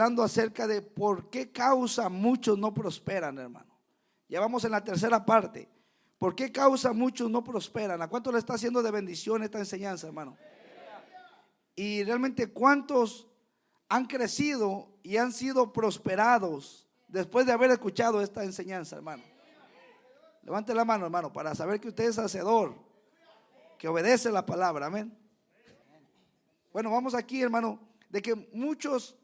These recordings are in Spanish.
hablando acerca de por qué causa muchos no prosperan, hermano. Ya vamos en la tercera parte. ¿Por qué causa muchos no prosperan? ¿A cuánto le está haciendo de bendición esta enseñanza, hermano? Y realmente cuántos han crecido y han sido prosperados después de haber escuchado esta enseñanza, hermano. Levante la mano, hermano, para saber que usted es hacedor, que obedece la palabra, amén. Bueno, vamos aquí, hermano, de que muchos,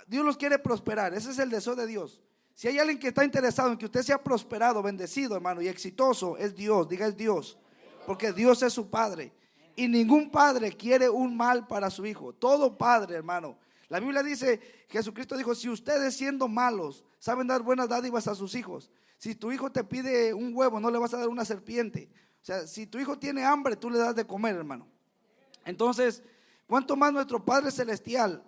Dios los quiere prosperar. Ese es el deseo de Dios. Si hay alguien que está interesado en que usted sea prosperado, bendecido, hermano, y exitoso, es Dios. Diga, es Dios, porque Dios es su Padre. Y ningún padre quiere un mal para su hijo. Todo padre, hermano. La Biblia dice, Jesucristo dijo, si ustedes siendo malos saben dar buenas dádivas a sus hijos, si tu hijo te pide un huevo, no le vas a dar una serpiente. O sea, si tu hijo tiene hambre, tú le das de comer, hermano. Entonces, ¿cuánto más nuestro Padre Celestial,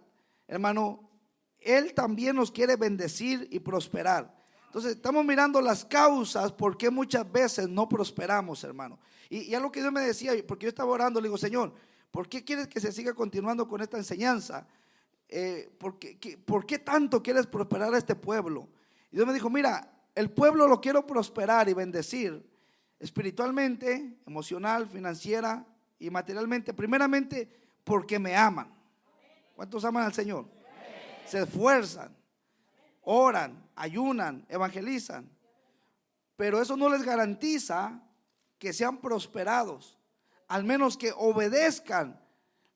hermano? Él también nos quiere bendecir y prosperar. Entonces estamos mirando las causas por qué muchas veces no prosperamos, hermano. Y algo que Dios me decía, porque yo estaba orando, le digo, Señor, ¿por qué quieres que se siga continuando con esta enseñanza? ¿Por qué tanto quieres prosperar a este pueblo? Y Dios me dijo, mira, el pueblo lo quiero prosperar y bendecir espiritualmente, emocional, financiera y materialmente. Primeramente porque me aman. ¿Cuántos aman al Señor? Se esfuerzan, oran, ayunan, evangelizan, pero eso no les garantiza que sean prosperados, al menos que obedezcan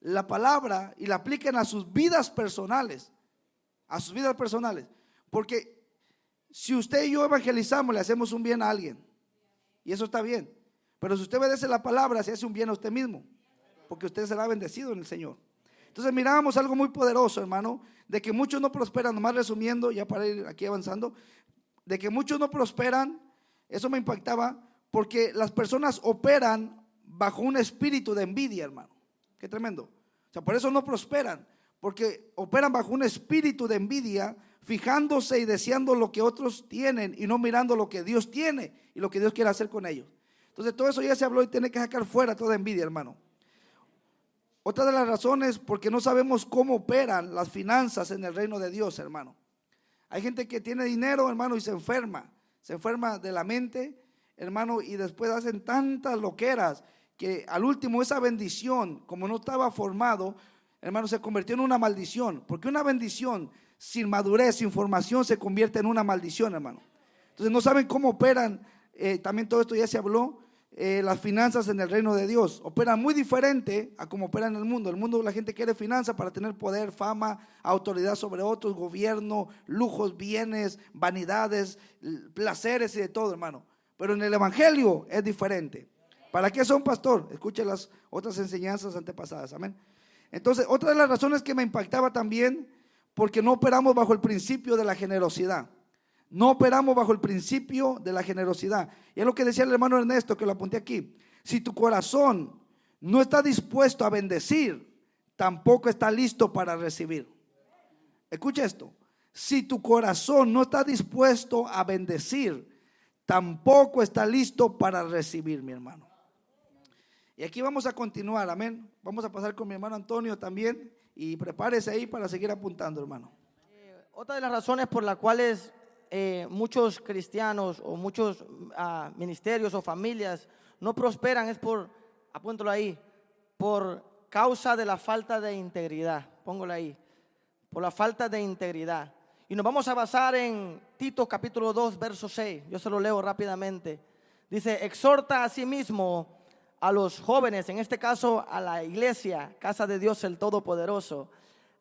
la palabra y la apliquen a sus vidas personales, porque si usted y yo evangelizamos, le hacemos un bien a alguien, y eso está bien, pero si usted obedece la palabra, se hace un bien a usted mismo, porque usted será bendecido en el Señor. Entonces mirábamos algo muy poderoso, hermano, de que muchos no prosperan, nomás resumiendo, ya para ir aquí avanzando, de que muchos no prosperan. Eso me impactaba, porque las personas operan bajo un espíritu de envidia, hermano. Qué tremendo. O sea, por eso no prosperan, porque operan bajo un espíritu de envidia, fijándose y deseando lo que otros tienen y no mirando lo que Dios tiene y lo que Dios quiere hacer con ellos. Entonces todo eso ya se habló y tiene que sacar fuera toda envidia, hermano. Otra de las razones, porque no sabemos cómo operan las finanzas en el reino de Dios, hermano. Hay gente que tiene dinero, hermano, y se enferma de la mente, hermano, y después hacen tantas loqueras que al último esa bendición, como no estaba formado, hermano, se convirtió en una maldición. Porque una bendición sin madurez, sin formación, se convierte en una maldición, hermano. Entonces no saben cómo operan, también todo esto ya se habló. Las finanzas en el reino de Dios operan muy diferente a como operan en el mundo. En el mundo la gente quiere finanzas para tener poder, fama, autoridad sobre otros, gobierno, lujos, bienes, vanidades, placeres y de todo, hermano. Pero en el evangelio es diferente. ¿Para qué son, pastor? Escuche las otras enseñanzas antepasadas, amén. Entonces, otra de las razones que me impactaba también, porque no operamos bajo el principio de la generosidad. No operamos bajo el principio de la generosidad. Y es lo que decía el hermano Ernesto, que lo apunté aquí. Si tu corazón no está dispuesto a bendecir, tampoco está listo para recibir. Escucha esto. Si tu corazón no está dispuesto a bendecir, tampoco está listo para recibir, mi hermano. Y aquí vamos a continuar, amén. Vamos a pasar con mi hermano Antonio también. Y prepárese ahí para seguir apuntando, hermano. Otra de las razones por las cuales muchos cristianos o muchos ministerios o familias no prosperan es apúntalo ahí, por causa de la falta de integridad. Póngalo ahí, por la falta de integridad. Y nos vamos a basar en Tito capítulo 2, verso 6. Yo se lo leo rápidamente. Dice, exhorta a sí mismo a los jóvenes, en este caso a la iglesia, casa de Dios el Todopoderoso,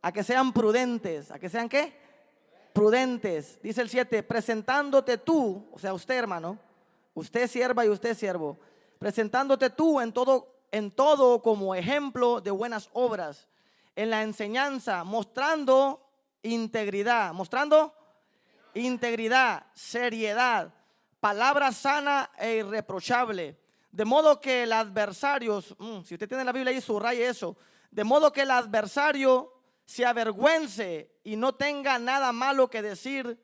a que sean prudentes. ¿A que sean qué? Prudentes. Dice el 7, presentándote tú, o sea usted, hermano, usted sierva y usted siervo, presentándote tú en todo como ejemplo de buenas obras, en la enseñanza, mostrando integridad, seriedad, palabra sana e irreprochable, de modo que el adversario, si usted tiene la Biblia ahí, subraye eso, de modo que el adversario se avergüence y no tenga nada malo que decir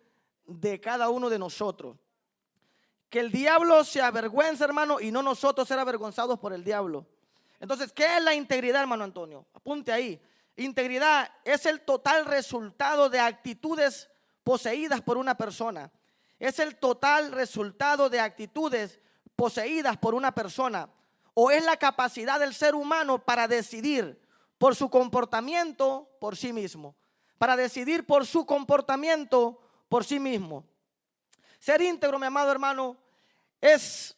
de cada uno de nosotros. Que el diablo se avergüence, hermano, y no nosotros ser avergonzados por el diablo. Entonces, ¿qué es la integridad, hermano Antonio? Apunte ahí. Integridad es el total resultado de actitudes poseídas por una persona. Es el total resultado de actitudes poseídas por una persona. O es la capacidad del ser humano para decidir por su comportamiento por sí mismo. Para decidir por su comportamiento por sí mismo. Ser íntegro, mi amado hermano, es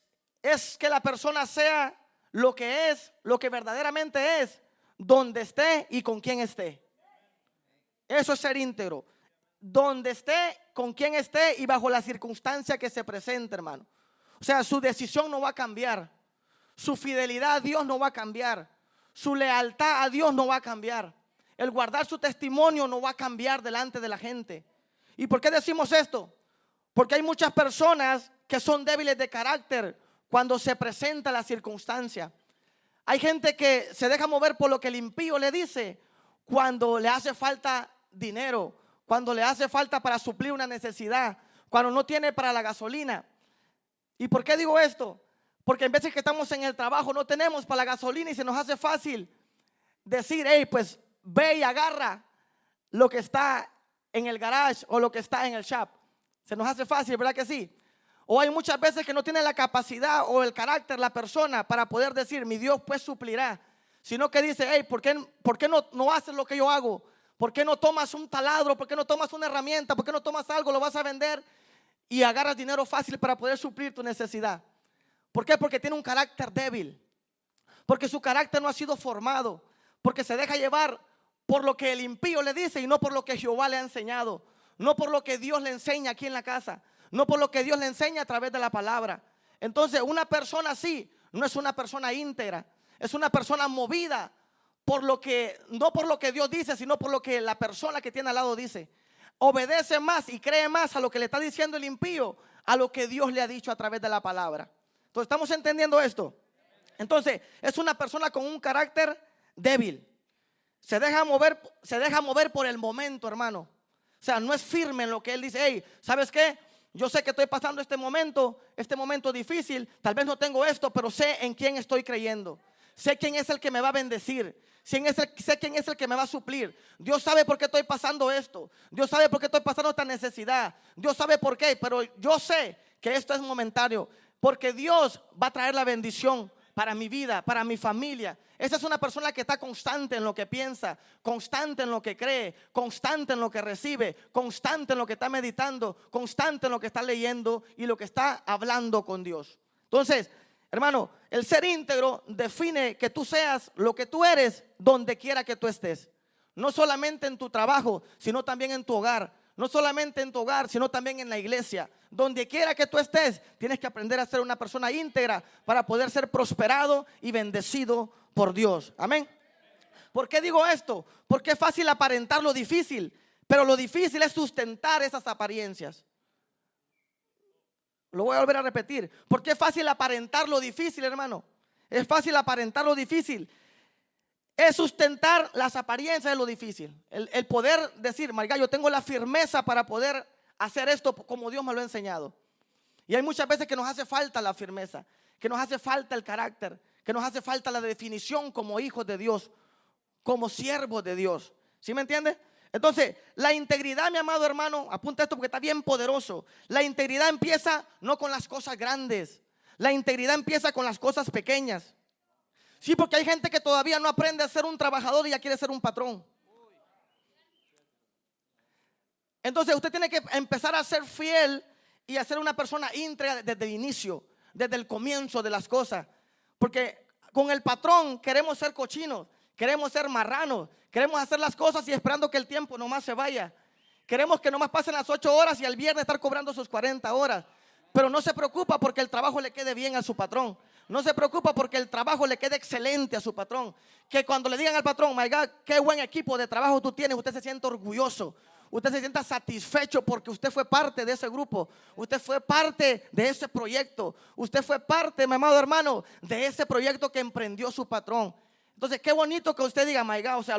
que la persona sea lo que es, lo que verdaderamente es, donde esté y con quien esté. Eso es ser íntegro. Donde esté, con quien esté y bajo la circunstancia que se presente, hermano. O sea, su decisión no va a cambiar. Su fidelidad a Dios no va a cambiar. Su lealtad a Dios no va a cambiar. El guardar su testimonio no va a cambiar delante de la gente. ¿Y por qué decimos esto? Porque hay muchas personas que son débiles de carácter cuando se presenta la circunstancia. Hay gente que se deja mover por lo que el impío le dice cuando le hace falta dinero, cuando le hace falta para suplir una necesidad, cuando no tiene para la gasolina. ¿Y por qué digo esto? Porque en veces que estamos en el trabajo no tenemos para la gasolina y se nos hace fácil decir, hey, pues ve y agarra lo que está en el garage o lo que está en el shop. Se nos hace fácil, ¿verdad que sí? O hay muchas veces que no tiene la capacidad o el carácter la persona para poder decir, mi Dios pues suplirá. Sino que dice, hey, ¿por qué no haces lo que yo hago? ¿Por qué no tomas un taladro? ¿Por qué no tomas una herramienta? ¿Por qué no tomas algo? Lo vas a vender y agarras dinero fácil para poder suplir tu necesidad. ¿Por qué? Porque tiene un carácter débil. Porque su carácter no ha sido formado. Porque se deja llevar por lo que el impío le dice y no por lo que Jehová le ha enseñado. No por lo que Dios le enseña aquí en la casa. No por lo que Dios le enseña a través de la palabra. Entonces una persona así no es una persona íntegra. Es una persona movida por lo que, no por lo que Dios dice, sino por lo que la persona que tiene al lado dice. Obedece más y cree más a lo que le está diciendo el impío, a lo que Dios le ha dicho a través de la palabra. Entonces, ¿estamos entendiendo esto? Entonces, es una persona con un carácter débil. Se deja mover por el momento, hermano. O sea, no es firme en lo que él dice. Hey, ¿sabes qué? Yo sé que estoy pasando este momento difícil. Tal vez no tengo esto, pero sé en quién estoy creyendo. Sé quién es el que me va a bendecir. Sé quién es el que me va a suplir. Dios sabe por qué estoy pasando esto. Dios sabe por qué estoy pasando esta necesidad. Dios sabe por qué, pero yo sé que esto es momentáneo. Porque Dios va a traer la bendición para mi vida, para mi familia. Esa es una persona que está constante en lo que piensa, constante en lo que cree, constante en lo que recibe, constante en lo que está meditando, constante en lo que está leyendo y lo que está hablando con Dios. Entonces, hermano, el ser íntegro define que tú seas lo que tú eres donde quiera que tú estés. No solamente en tu trabajo, sino también en tu hogar. No solamente en tu hogar, sino también en la iglesia. Donde quiera que tú estés, tienes que aprender a ser una persona íntegra para poder ser prosperado y bendecido por Dios. Amén. ¿Por qué digo esto? Porque es fácil aparentar lo difícil, pero lo difícil es sustentar esas apariencias. Lo voy a volver a repetir. Porque es fácil aparentar lo difícil, hermano. Es fácil aparentar lo difícil. Es sustentar las apariencias de lo difícil. El poder decir, my God, yo tengo la firmeza para poder hacer esto como Dios me lo ha enseñado. Y hay muchas veces que nos hace falta la firmeza, que nos hace falta el carácter, que nos hace falta la definición como hijos de Dios, como siervos de Dios. ¿Sí me entiende? Entonces, la integridad, mi amado hermano, apunta esto porque está bien poderoso. La integridad empieza no con las cosas grandes. La integridad empieza con las cosas pequeñas. Sí, porque hay gente que todavía no aprende a ser un trabajador y ya quiere ser un patrón. Entonces usted tiene que empezar a ser fiel y a ser una persona íntegra desde el inicio, desde el comienzo de las cosas. Porque con el patrón queremos ser cochinos, queremos ser marranos, queremos hacer las cosas y esperando que el tiempo nomás se vaya. Queremos que nomás pasen las 8 horas y el viernes estar cobrando sus 40 horas. Pero no se preocupa porque el trabajo le quede bien a su patrón. No se preocupa porque el trabajo le quede excelente a su patrón. Que cuando le digan al patrón, my God, qué buen equipo de trabajo tú tienes, usted se siente orgulloso. Usted se sienta satisfecho porque usted fue parte de ese grupo. Usted fue parte de ese proyecto. Usted fue parte, mi amado hermano, de ese proyecto que emprendió su patrón. Entonces, qué bonito que usted diga, my God, o sea,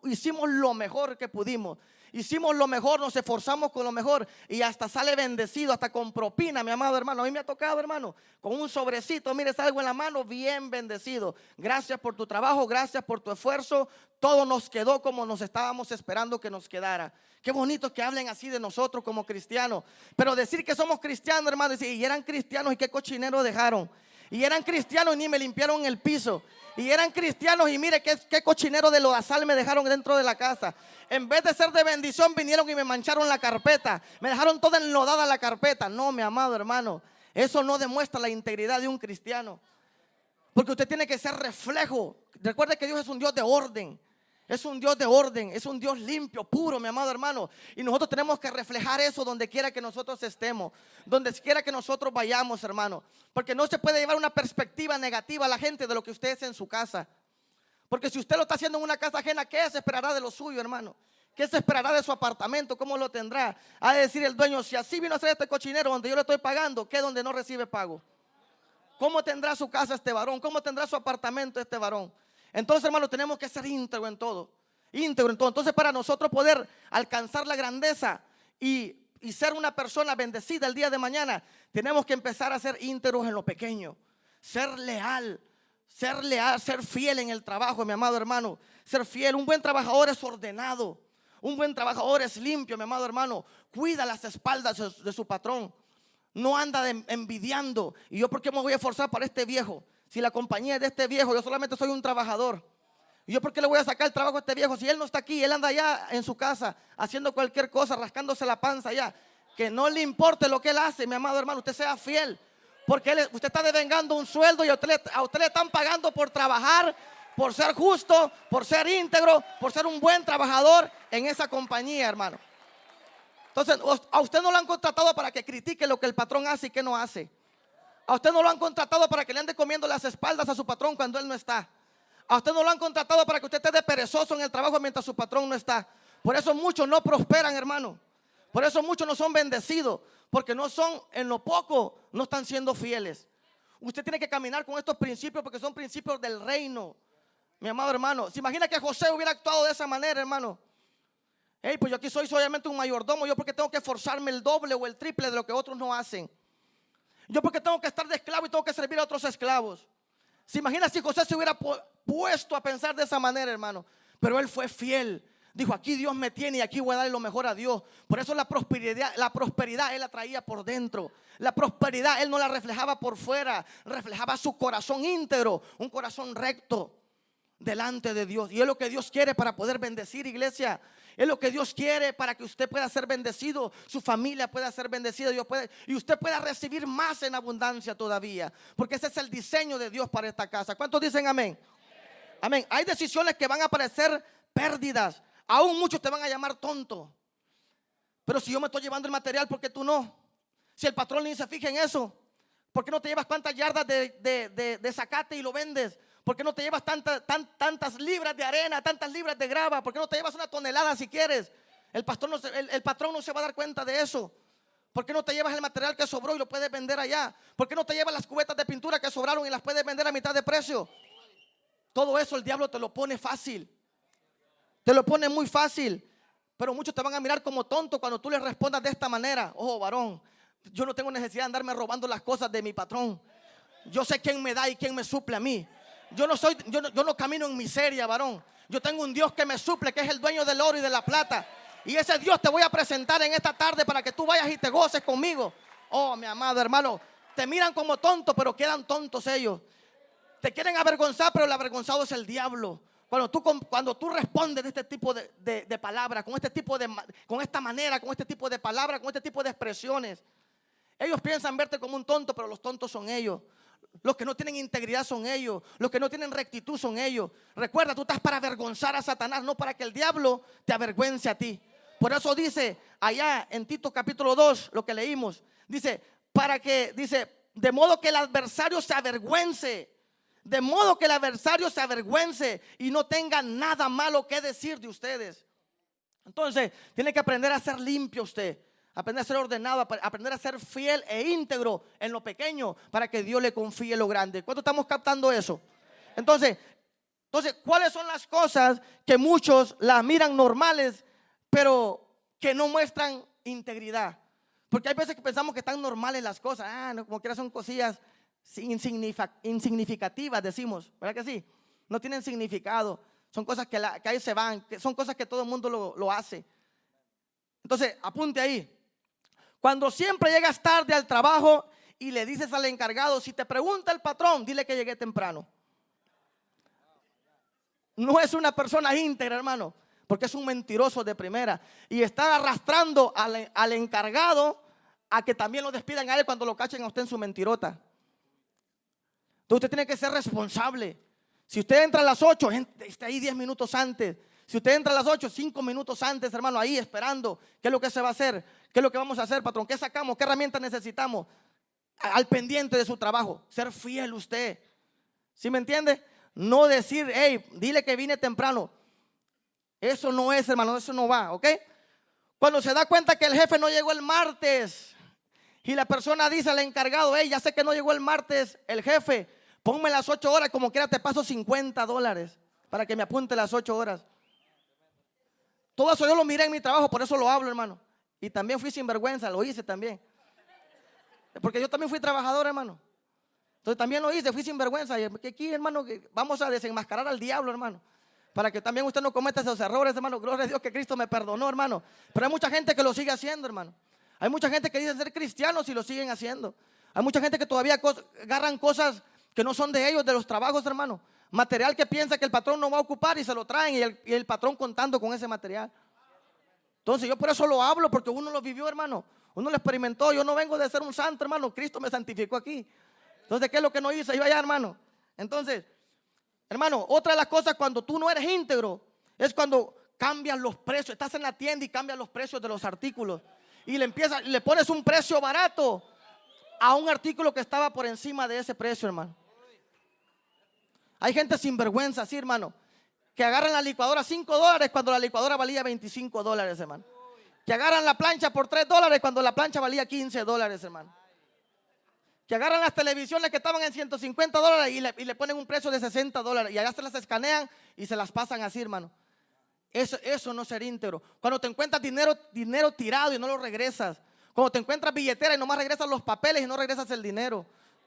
hicimos lo mejor que pudimos. hicimos lo mejor, nos esforzamos con lo mejor y hasta sale bendecido, hasta con propina, mi amado hermano. A mí me ha tocado, hermano, con un sobrecito, mire, salgo en la mano bien bendecido. Gracias por tu trabajo, gracias por tu esfuerzo. Todo nos quedó como nos estábamos esperando que nos quedara. Qué bonito que hablen así de nosotros como cristianos. Pero decir que somos cristianos, hermano, y eran cristianos y qué cochinero dejaron. Y eran cristianos y ni me limpiaron el piso. Y eran cristianos y mire qué cochinero de lodazal me dejaron dentro de la casa. En vez de ser de bendición vinieron y me mancharon la carpeta. Me dejaron toda enlodada la carpeta. No, mi amado hermano, eso no demuestra la integridad de un cristiano. Porque usted tiene que ser reflejo. Recuerde que Dios es un Dios de orden. Es un Dios de orden, es un Dios limpio, puro, mi amado hermano. Y nosotros tenemos que reflejar eso donde quiera que nosotros estemos, donde quiera que nosotros vayamos, hermano. Porque no se puede llevar una perspectiva negativa a la gente de lo que usted es en su casa. Porque si usted lo está haciendo en una casa ajena, ¿qué se esperará de lo suyo, hermano? ¿Qué se esperará de su apartamento? ¿Cómo lo tendrá? Ha de decir el dueño, si así vino a hacer este cochinero donde yo le estoy pagando, ¿qué donde no recibe pago? ¿Cómo tendrá su casa este varón? ¿Cómo tendrá su apartamento este varón? Entonces, hermano, tenemos que ser íntegro en todo. Íntegro en todo. Entonces, para nosotros poder alcanzar la grandeza y ser una persona bendecida el día de mañana, tenemos que empezar a ser íntegros en lo pequeño. Ser leal, ser fiel en el trabajo, mi amado hermano. Ser fiel. Un buen trabajador es ordenado. Un buen trabajador es limpio, mi amado hermano. Cuida las espaldas de su patrón. No anda envidiando. ¿Y yo por qué me voy a esforzar para este viejo? Si la compañía es de este viejo, yo solamente soy un trabajador. ¿Y yo por qué le voy a sacar el trabajo a este viejo? Si él no está aquí, él anda allá en su casa haciendo cualquier cosa, rascándose la panza allá. Que no le importe lo que él hace, mi amado hermano. Usted sea fiel. Porque usted está devengando un sueldo y a usted le están pagando por trabajar, por ser justo, por ser íntegro, por ser un buen trabajador en esa compañía, hermano. Entonces, a usted no lo han contratado para que critique lo que el patrón hace y que no hace. A usted no lo han contratado para que le ande comiendo las espaldas a su patrón cuando él no está. A usted no lo han contratado para que usted esté de perezoso en el trabajo mientras su patrón no está. Por eso muchos no prosperan, hermano. Por eso muchos no son bendecidos. Porque no son, en lo poco, no están siendo fieles. Usted tiene que caminar con estos principios porque son principios del reino. Mi amado hermano, ¿se imagina que José hubiera actuado de esa manera, hermano? Hey, pues yo aquí soy solamente un mayordomo. Yo porque tengo que esforzarme el doble o el triple de lo que otros no hacen. Yo porque tengo que estar de esclavo y tengo que servir a otros esclavos. ¿Se imagina si José se hubiera puesto a pensar de esa manera, hermano? Pero él fue fiel. Dijo, aquí Dios me tiene y aquí voy a darle lo mejor a Dios. Por eso la prosperidad él la traía por dentro. La prosperidad él no la reflejaba por fuera. Reflejaba su corazón íntegro, un corazón recto delante de Dios. Y es lo que Dios quiere para poder bendecir, iglesia. Es lo que Dios quiere para que usted pueda ser bendecido, su familia pueda ser bendecida y usted pueda recibir más en abundancia todavía. Porque ese es el diseño de Dios para esta casa. ¿Cuántos dicen amén? Amén. Hay decisiones que van a parecer pérdidas. Aún muchos te van a llamar tonto. Pero si yo me estoy llevando el material, ¿por qué tú no? Si el patrón ni se fija en eso, ¿por qué no te llevas tantas yardas de zacate y lo vendes? ¿Por qué no te llevas tantas libras de arena, tantas libras de grava? ¿Por qué no te llevas una tonelada si quieres? El patrón no se va a dar cuenta de eso. ¿Por qué no te llevas el material que sobró y lo puedes vender allá? ¿Por qué no te llevas las cubetas de pintura que sobraron y las puedes vender a mitad de precio? Todo eso el diablo te lo pone fácil. Te lo pone muy fácil. Pero muchos te van a mirar como tonto cuando tú les respondas de esta manera. Oh, varón, yo no tengo necesidad de andarme robando las cosas de mi patrón. Yo sé quién me da y quién me suple a mí. Yo no camino en miseria, varón. Yo tengo un Dios que me suple, que es el dueño del oro y de la plata. Y ese Dios te voy a presentar en esta tarde para que tú vayas y te goces conmigo. Oh, mi amado hermano, te miran como tonto, pero quedan tontos ellos. Te quieren avergonzar, pero el avergonzado es el diablo. Cuando tú respondes de este tipo de palabras, con esta manera, con este tipo de palabras, con este tipo de expresiones, ellos piensan verte como un tonto, pero los tontos son ellos. Los que no tienen integridad son ellos. Los que no tienen rectitud son ellos. Recuerda, tú estás para avergonzar a Satanás, no para que el diablo te avergüence a ti. Por eso dice allá en Tito capítulo 2, lo que leímos, dice, de modo que el adversario se avergüence. De modo que el adversario se avergüence y no tenga nada malo que decir de ustedes. Entonces, tiene que aprender a ser limpio usted. Aprender a ser ordenado, aprender a ser fiel e íntegro en lo pequeño para que Dios le confíe lo grande. ¿Cuánto estamos captando eso? Entonces, ¿cuáles son las cosas que muchos las miran normales, pero que no muestran integridad. Porque hay veces que pensamos que están normales las cosas. No, como quiera son cosillas insignificativas, decimos, ¿verdad que sí? No tienen significado. Son cosas que ahí se van, son cosas que todo el mundo lo hace. Entonces, apunte ahí. Cuando siempre llegas tarde al trabajo y le dices al encargado, si te pregunta el patrón, dile que llegué temprano. No es una persona íntegra, hermano, porque es un mentiroso de primera. Y está arrastrando al encargado a que también lo despidan a él cuando lo cachen a usted en su mentirota. Entonces usted tiene que ser responsable. Si usted entra a las 8, esté ahí 10 minutos antes. Si usted entra a las 8, 5 minutos antes, hermano, ahí esperando. ¿Qué es lo que se va a hacer? ¿Qué es lo que vamos a hacer, patrón? ¿Qué sacamos? ¿Qué herramientas necesitamos? Al pendiente de su trabajo. Ser fiel usted. ¿Sí me entiende? No decir, hey, dile que vine temprano. Eso no es, hermano, eso no va, ¿ok? Cuando se da cuenta que el jefe no llegó el martes y la persona dice al encargado, hey, ya sé que no llegó el martes el jefe, ponme las 8 horas, como quiera te paso $50 para que me apunte las 8 horas. Todo eso yo lo miré en mi trabajo, por eso lo hablo, hermano. Y también fui sinvergüenza, lo hice también. Porque yo también fui trabajador, hermano. Entonces también lo hice, fui sinvergüenza. Y aquí, hermano, vamos a desenmascarar al diablo, hermano. Para que también usted no cometa esos errores, hermano. Gloria a Dios que Cristo me perdonó, hermano. Pero hay mucha gente que lo sigue haciendo, hermano. Hay mucha gente que dice ser cristianos y lo siguen haciendo. Hay mucha gente que todavía agarran cosas que no son de ellos, de los trabajos, hermano. Material que piensa que el patrón no va a ocupar y se lo traen y el patrón contando con ese material. Entonces yo por eso lo hablo, porque uno lo vivió, hermano. Uno lo experimentó. Yo no vengo de ser un santo, hermano. Cristo me santificó aquí. Entonces, ¿qué es lo que no hice? Iba allá, hermano. Entonces, hermano, otra de las cosas cuando tú no eres íntegro es cuando cambian los precios. Estás en la tienda y cambian los precios de los artículos. Y le pones un precio barato a un artículo que estaba por encima de ese precio, hermano. Hay gente sinvergüenza, sí, hermano, que agarran la licuadora $5 cuando la licuadora valía $25, hermano. Que agarran la plancha por $3 cuando la plancha valía $15, hermano. Que agarran las televisiones que estaban en $150 y le ponen un precio de $60 y allá se las escanean y se las pasan así, hermano. Eso no es ser íntegro. Cuando te encuentras dinero tirado y no lo regresas. Cuando te encuentras billetera y nomás regresas los papeles y no regresas el dinero.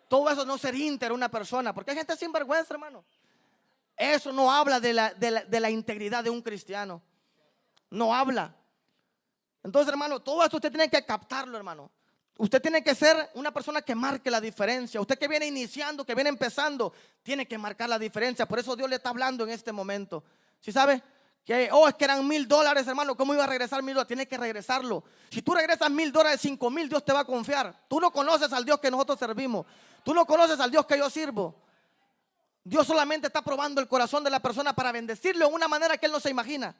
Todo eso no es ser íntegro una persona. Porque hay gente sin vergüenza, hermano. Eso no habla de la integridad de un cristiano. No habla. Entonces, hermano, todo esto usted tiene que captarlo, hermano. Usted tiene que ser una persona que marque la diferencia. Usted que viene iniciando, que viene empezando, tiene que marcar la diferencia. Por eso Dios le está hablando en este momento. ¿Sí sabe? Que, es que eran $1,000, hermano. ¿Cómo iba a regresar $1,000? Tiene que regresarlo. Si tú regresas $1,000, 5,000, Dios te va a confiar. Tú no conoces al Dios que nosotros servimos. Tú no conoces al Dios que yo sirvo. Dios solamente está probando el corazón de la persona para bendecirlo de una manera que él no se imagina.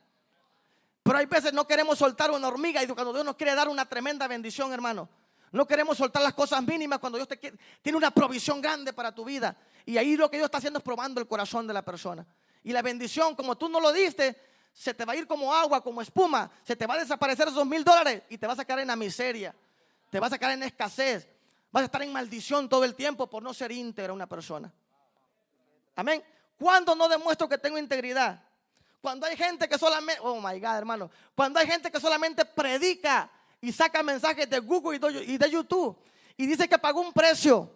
Pero hay veces no queremos soltar una hormiga y cuando Dios nos quiere dar una tremenda bendición, hermano. No queremos soltar las cosas mínimas cuando Dios tiene una provisión grande para tu vida. Y ahí lo que Dios está haciendo es probando el corazón de la persona. Y la bendición, como tú no lo diste, se te va a ir como agua, como espuma. Se te va a desaparecer esos $1,000 y te vas a quedar en la miseria. Te vas a quedar en escasez. Vas a estar en maldición todo el tiempo por no ser íntegra una persona. Amén. ¿Cuándo no demuestro que tengo integridad? Cuando hay gente que solamente, oh my God, hermano, cuando hay gente que solamente predica y saca mensajes de Google y de YouTube y dice que pagó un precio.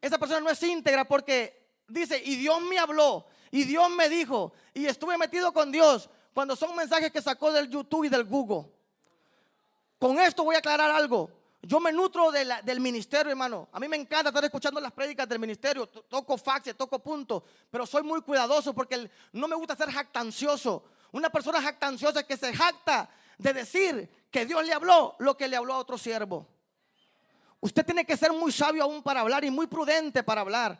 Esa persona no es íntegra porque dice, y Dios me habló, y Dios me dijo, y estuve metido con Dios, cuando son mensajes que sacó del YouTube y del Google. Con esto voy a aclarar algo. Yo me nutro del ministerio, hermano. A mí me encanta estar escuchando las prédicas del ministerio. Toco faxes, toco puntos, pero soy muy cuidadoso porque no me gusta ser jactancioso. Una persona jactanciosa que se jacta de decir que Dios le habló lo que le habló a otro siervo. Usted tiene que ser muy sabio aún para hablar y muy prudente para hablar.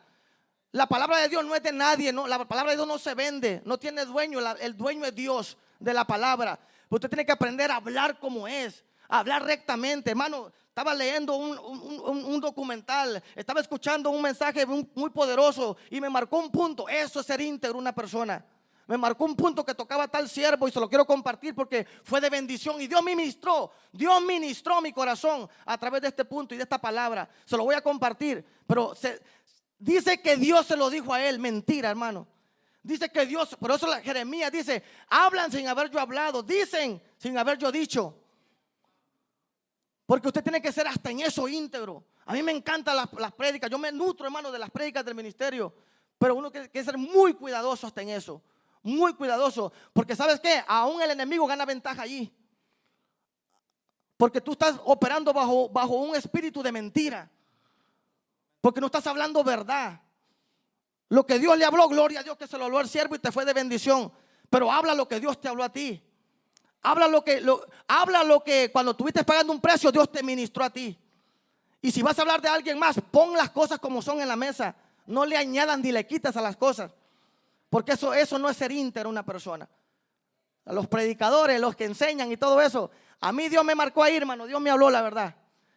La palabra de Dios no es de nadie, ¿no? La palabra de Dios no se vende, no tiene dueño. El dueño es Dios de la palabra. Pero usted tiene que aprender a hablar como es, a hablar rectamente, hermano. Estaba leyendo un documental, estaba escuchando un mensaje muy poderoso y me marcó un punto. Eso es ser íntegro una persona. Me marcó un punto que tocaba tal siervo y se lo quiero compartir porque fue de bendición y Dios ministró mi corazón a través de este punto y de esta palabra. Se lo voy a compartir, pero dice que Dios se lo dijo a él. Mentira, hermano. Dice que Dios, por eso Jeremías dice, hablan sin haber yo hablado, dicen sin haber yo dicho. Porque usted tiene que ser hasta en eso íntegro. A mí me encantan las prédicas, yo me nutro, hermano, de las prédicas del ministerio. Pero uno tiene que ser muy cuidadoso hasta en eso. Muy cuidadoso. Porque ¿sabes qué? Aún el enemigo gana ventaja allí. Porque tú estás operando bajo un espíritu de mentira. Porque no estás hablando verdad. Lo que Dios le habló, gloria a Dios que se lo habló al siervo y te fue de bendición. Pero habla lo que Dios te habló a ti. Habla lo que cuando estuviste pagando un precio Dios te ministró a ti. Y si vas a hablar de alguien más, pon las cosas como son en la mesa. No le añadan ni le quitas a las cosas. Porque eso no es ser íntegro una persona. A los predicadores, los que enseñan y todo eso. A mí Dios me marcó ahí, hermano. Dios me habló la verdad.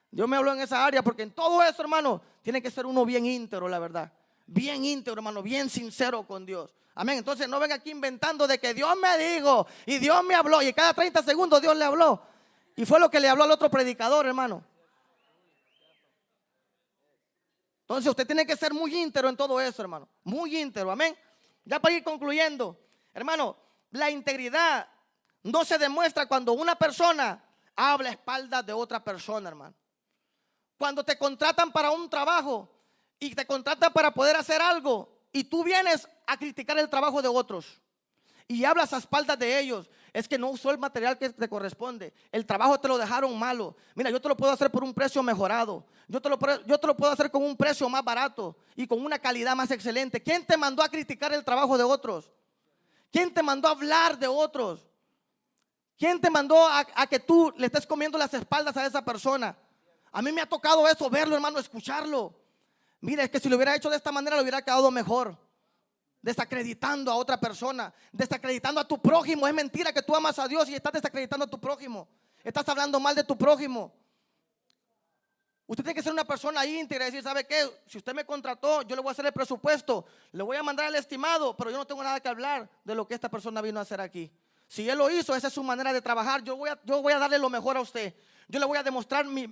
Dios me habló en esa área. Porque en todo eso, hermano, tiene que ser uno bien íntegro, la verdad. Bien íntegro, hermano, bien sincero con Dios. Amén. Entonces no venga aquí inventando de que Dios me dijo y Dios me habló. Y cada 30 segundos Dios le habló. Y fue lo que le habló al otro predicador, hermano. Entonces usted tiene que ser muy íntegro en todo eso, hermano. Muy íntegro, amén. Ya para ir concluyendo, hermano, la integridad no se demuestra cuando una persona habla a espaldas de otra persona, hermano. Cuando te contratan para un trabajo y te contratan para poder hacer algo y tú vienes a criticar el trabajo de otros y hablas a espaldas de ellos, es que no usó el material que te corresponde. El trabajo te lo dejaron malo. Mira, yo te lo puedo hacer por un precio mejorado. Yo te lo puedo hacer con un precio más barato y con una calidad más excelente. ¿Quién te mandó a criticar el trabajo de otros? ¿Quién te mandó a hablar de otros? ¿Quién te mandó a que tú le estés comiendo las espaldas a esa persona? A mí me ha tocado eso, verlo, hermano, escucharlo. Mira, es que si lo hubiera hecho de esta manera, lo hubiera quedado mejor. Desacreditando a otra persona, desacreditando a tu prójimo. Es mentira que tú amas a Dios y estás desacreditando a tu prójimo. Estás hablando mal de tu prójimo. Usted tiene que ser una persona íntegra y decir, ¿sabe qué? Si usted me contrató, yo le voy a hacer el presupuesto, le voy a mandar el estimado, pero yo no tengo nada que hablar de lo que esta persona vino a hacer aquí. Si él lo hizo, esa es su manera de trabajar. Yo voy a darle lo mejor a usted. Yo le voy a demostrar mi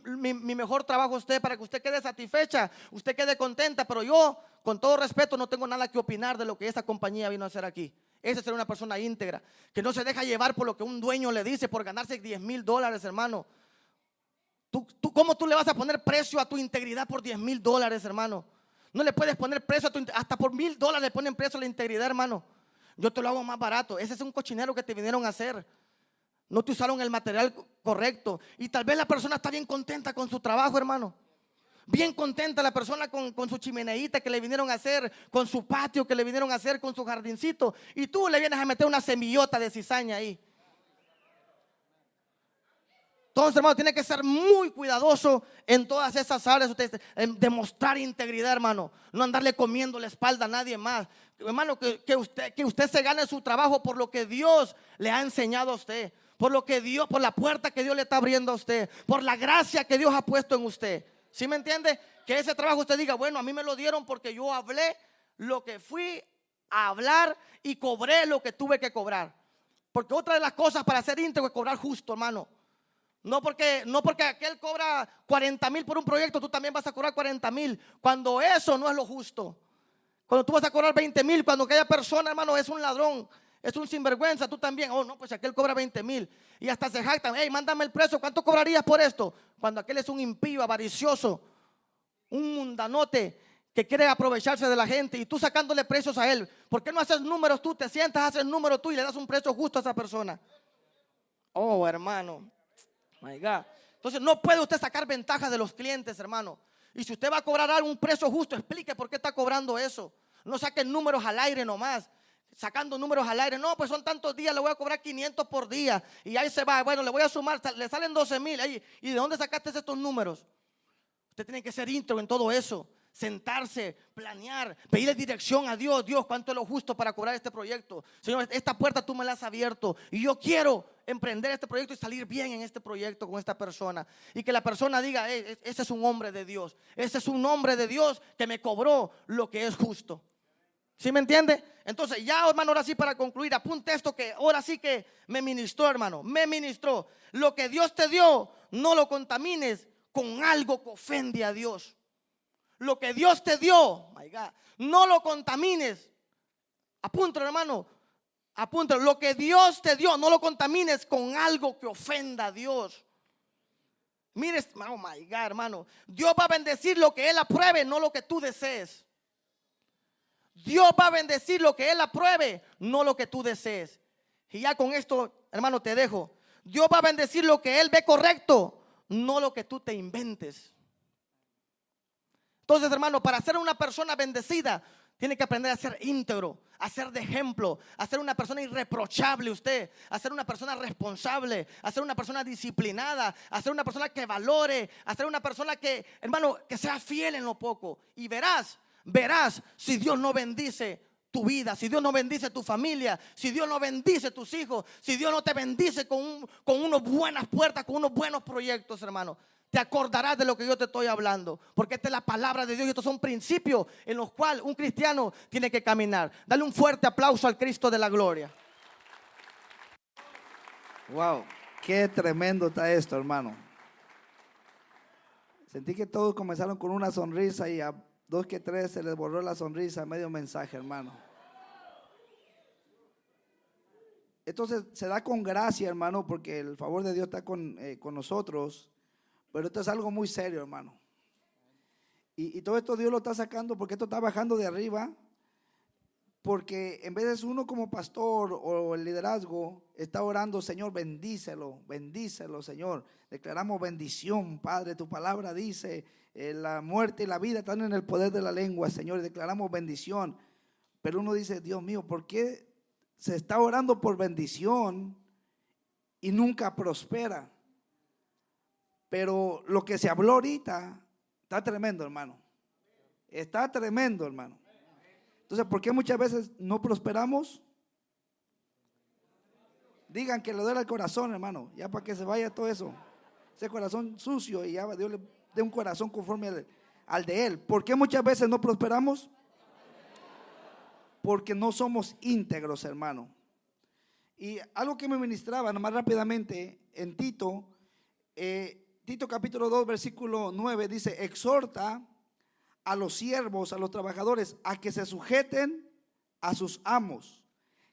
mejor trabajo a usted para que usted quede satisfecha, usted quede contenta. Pero yo, con todo respeto, no tengo nada que opinar de lo que esta compañía vino a hacer aquí. Esa es ser una persona íntegra, que no se deja llevar por lo que un dueño le dice, por ganarse $10,000, hermano. ¿Cómo tú le vas a poner precio a tu integridad por $10,000, hermano? No le puedes poner precio hasta por $1,000 le ponen precio a la integridad, hermano. Yo te lo hago más barato. Ese es un cochinero que te vinieron a hacer. No te usaron el material correcto. Y tal vez la persona está bien contenta con su trabajo, hermano. Bien contenta la persona con su chimeneita que le vinieron a hacer, con su patio que le vinieron a hacer, con su jardincito. Y tú le vienes a meter una semillota de cizaña ahí. Entonces, hermano, tiene que ser muy cuidadoso en todas esas áreas. En demostrar integridad, hermano. No andarle comiendo la espalda a nadie más. Hermano, que usted se gane su trabajo por lo que Dios le ha enseñado a usted. Por la puerta que Dios le está abriendo a usted. Por la gracia que Dios ha puesto en usted. ¿Sí me entiende? Que ese trabajo usted diga, bueno, a mí me lo dieron porque yo hablé lo que fui a hablar y cobré lo que tuve que cobrar. Porque otra de las cosas para ser íntegro es cobrar justo, hermano. No porque aquel cobra 40,000 por un proyecto, tú también vas a cobrar 40,000. Cuando eso no es lo justo. Cuando tú vas a cobrar 20,000, cuando aquella persona, hermano, es un ladrón, es un sinvergüenza, tú también. Oh, no, pues aquel cobra 20,000. Y hasta se jactan, hey, mándame el precio, ¿cuánto cobrarías por esto? Cuando aquel es un impío, avaricioso, un mundanote que quiere aprovecharse de la gente y tú sacándole precios a él. ¿Por qué no haces números tú? Te sientas, haces número tú y le das un precio justo a esa persona. Oh, hermano. My God. Entonces no puede usted sacar ventaja de los clientes, hermano. Y si usted va a cobrar algún precio justo, explique por qué está cobrando eso. No saquen números al aire nomás. Sacando números al aire. No, pues son tantos días, le voy a cobrar 500 por día. Y ahí se va. Bueno, le voy a sumar, le salen 12,000. ¿Y de dónde sacaste estos números? Usted tiene que ser íntegro en todo eso. Sentarse, planear, pedirle dirección a Dios. Dios, ¿cuánto es lo justo para cobrar este proyecto? Señor, esta puerta tú me la has abierto y yo quiero emprender este proyecto y salir bien en este proyecto con esta persona. Y que la persona diga, ese es un hombre de Dios. Ese es un hombre de Dios que me cobró lo que es justo. ¿Sí me entiende? Entonces ya, hermano, ahora sí para concluir, apunte esto que ahora sí que me ministró, hermano. Me ministró. Lo que Dios te dio, no lo contamines con algo que ofende a Dios. Lo que Dios te dio, my God, no lo contamines Apúntalo, hermano. Apúntalo. Lo que Dios te dio, no lo contamines con algo que ofenda a Dios. Mire, oh my God, hermano. Dios va a bendecir lo que Él apruebe, no lo que tú desees. Dios va a bendecir lo que Él apruebe, no lo que tú desees. Y ya con esto, hermano, te dejo. Dios va a bendecir lo que Él ve correcto, no lo que tú te inventes. Entonces, hermano, para ser una persona bendecida, tiene que aprender a ser íntegro, a ser de ejemplo, a ser una persona irreprochable usted, a ser una persona responsable, a ser una persona disciplinada, a ser una persona que valore, a ser una persona que, hermano, que sea fiel en lo poco. Y verás si Dios no bendice tu vida, si Dios no bendice tu familia, si Dios no bendice tus hijos, si Dios no te bendice con unas buenas puertas, con unos buenos proyectos, hermano. Te acordarás de lo que yo te estoy hablando, porque esta es la palabra de Dios y estos son principios en los cuales un cristiano tiene que caminar. Dale un fuerte aplauso al Cristo de la gloria. Wow, qué tremendo está esto, hermano. Sentí que todos comenzaron con una sonrisa y a 2 que 3 se les borró la sonrisa a medio mensaje, hermano. Entonces se da con gracia, hermano, porque el favor de Dios está con nosotros. Pero esto es algo muy serio, hermano. Y todo esto Dios lo está sacando porque esto está bajando de arriba. Porque en vez de uno como pastor o el liderazgo está orando, Señor, bendícelo, Señor. Declaramos bendición, Padre. Tu palabra dice, la muerte y la vida están en el poder de la lengua, Señor. Declaramos bendición. Pero uno dice, Dios mío, ¿por qué se está orando por bendición y nunca prospera? Pero lo que se habló ahorita está tremendo, hermano. Está tremendo, hermano. Entonces, ¿por qué muchas veces no prosperamos? Digan que le duele el corazón, hermano, ya para que se vaya todo eso. Ese corazón sucio y ya Dios le dé un corazón conforme al de Él. ¿Por qué muchas veces no prosperamos? Porque no somos íntegros, hermano. Y algo que me ministraba, nomás rápidamente, en Tito, Tito capítulo 2 versículo 9 dice: exhorta a los siervos, a los trabajadores, a que se sujeten a sus amos,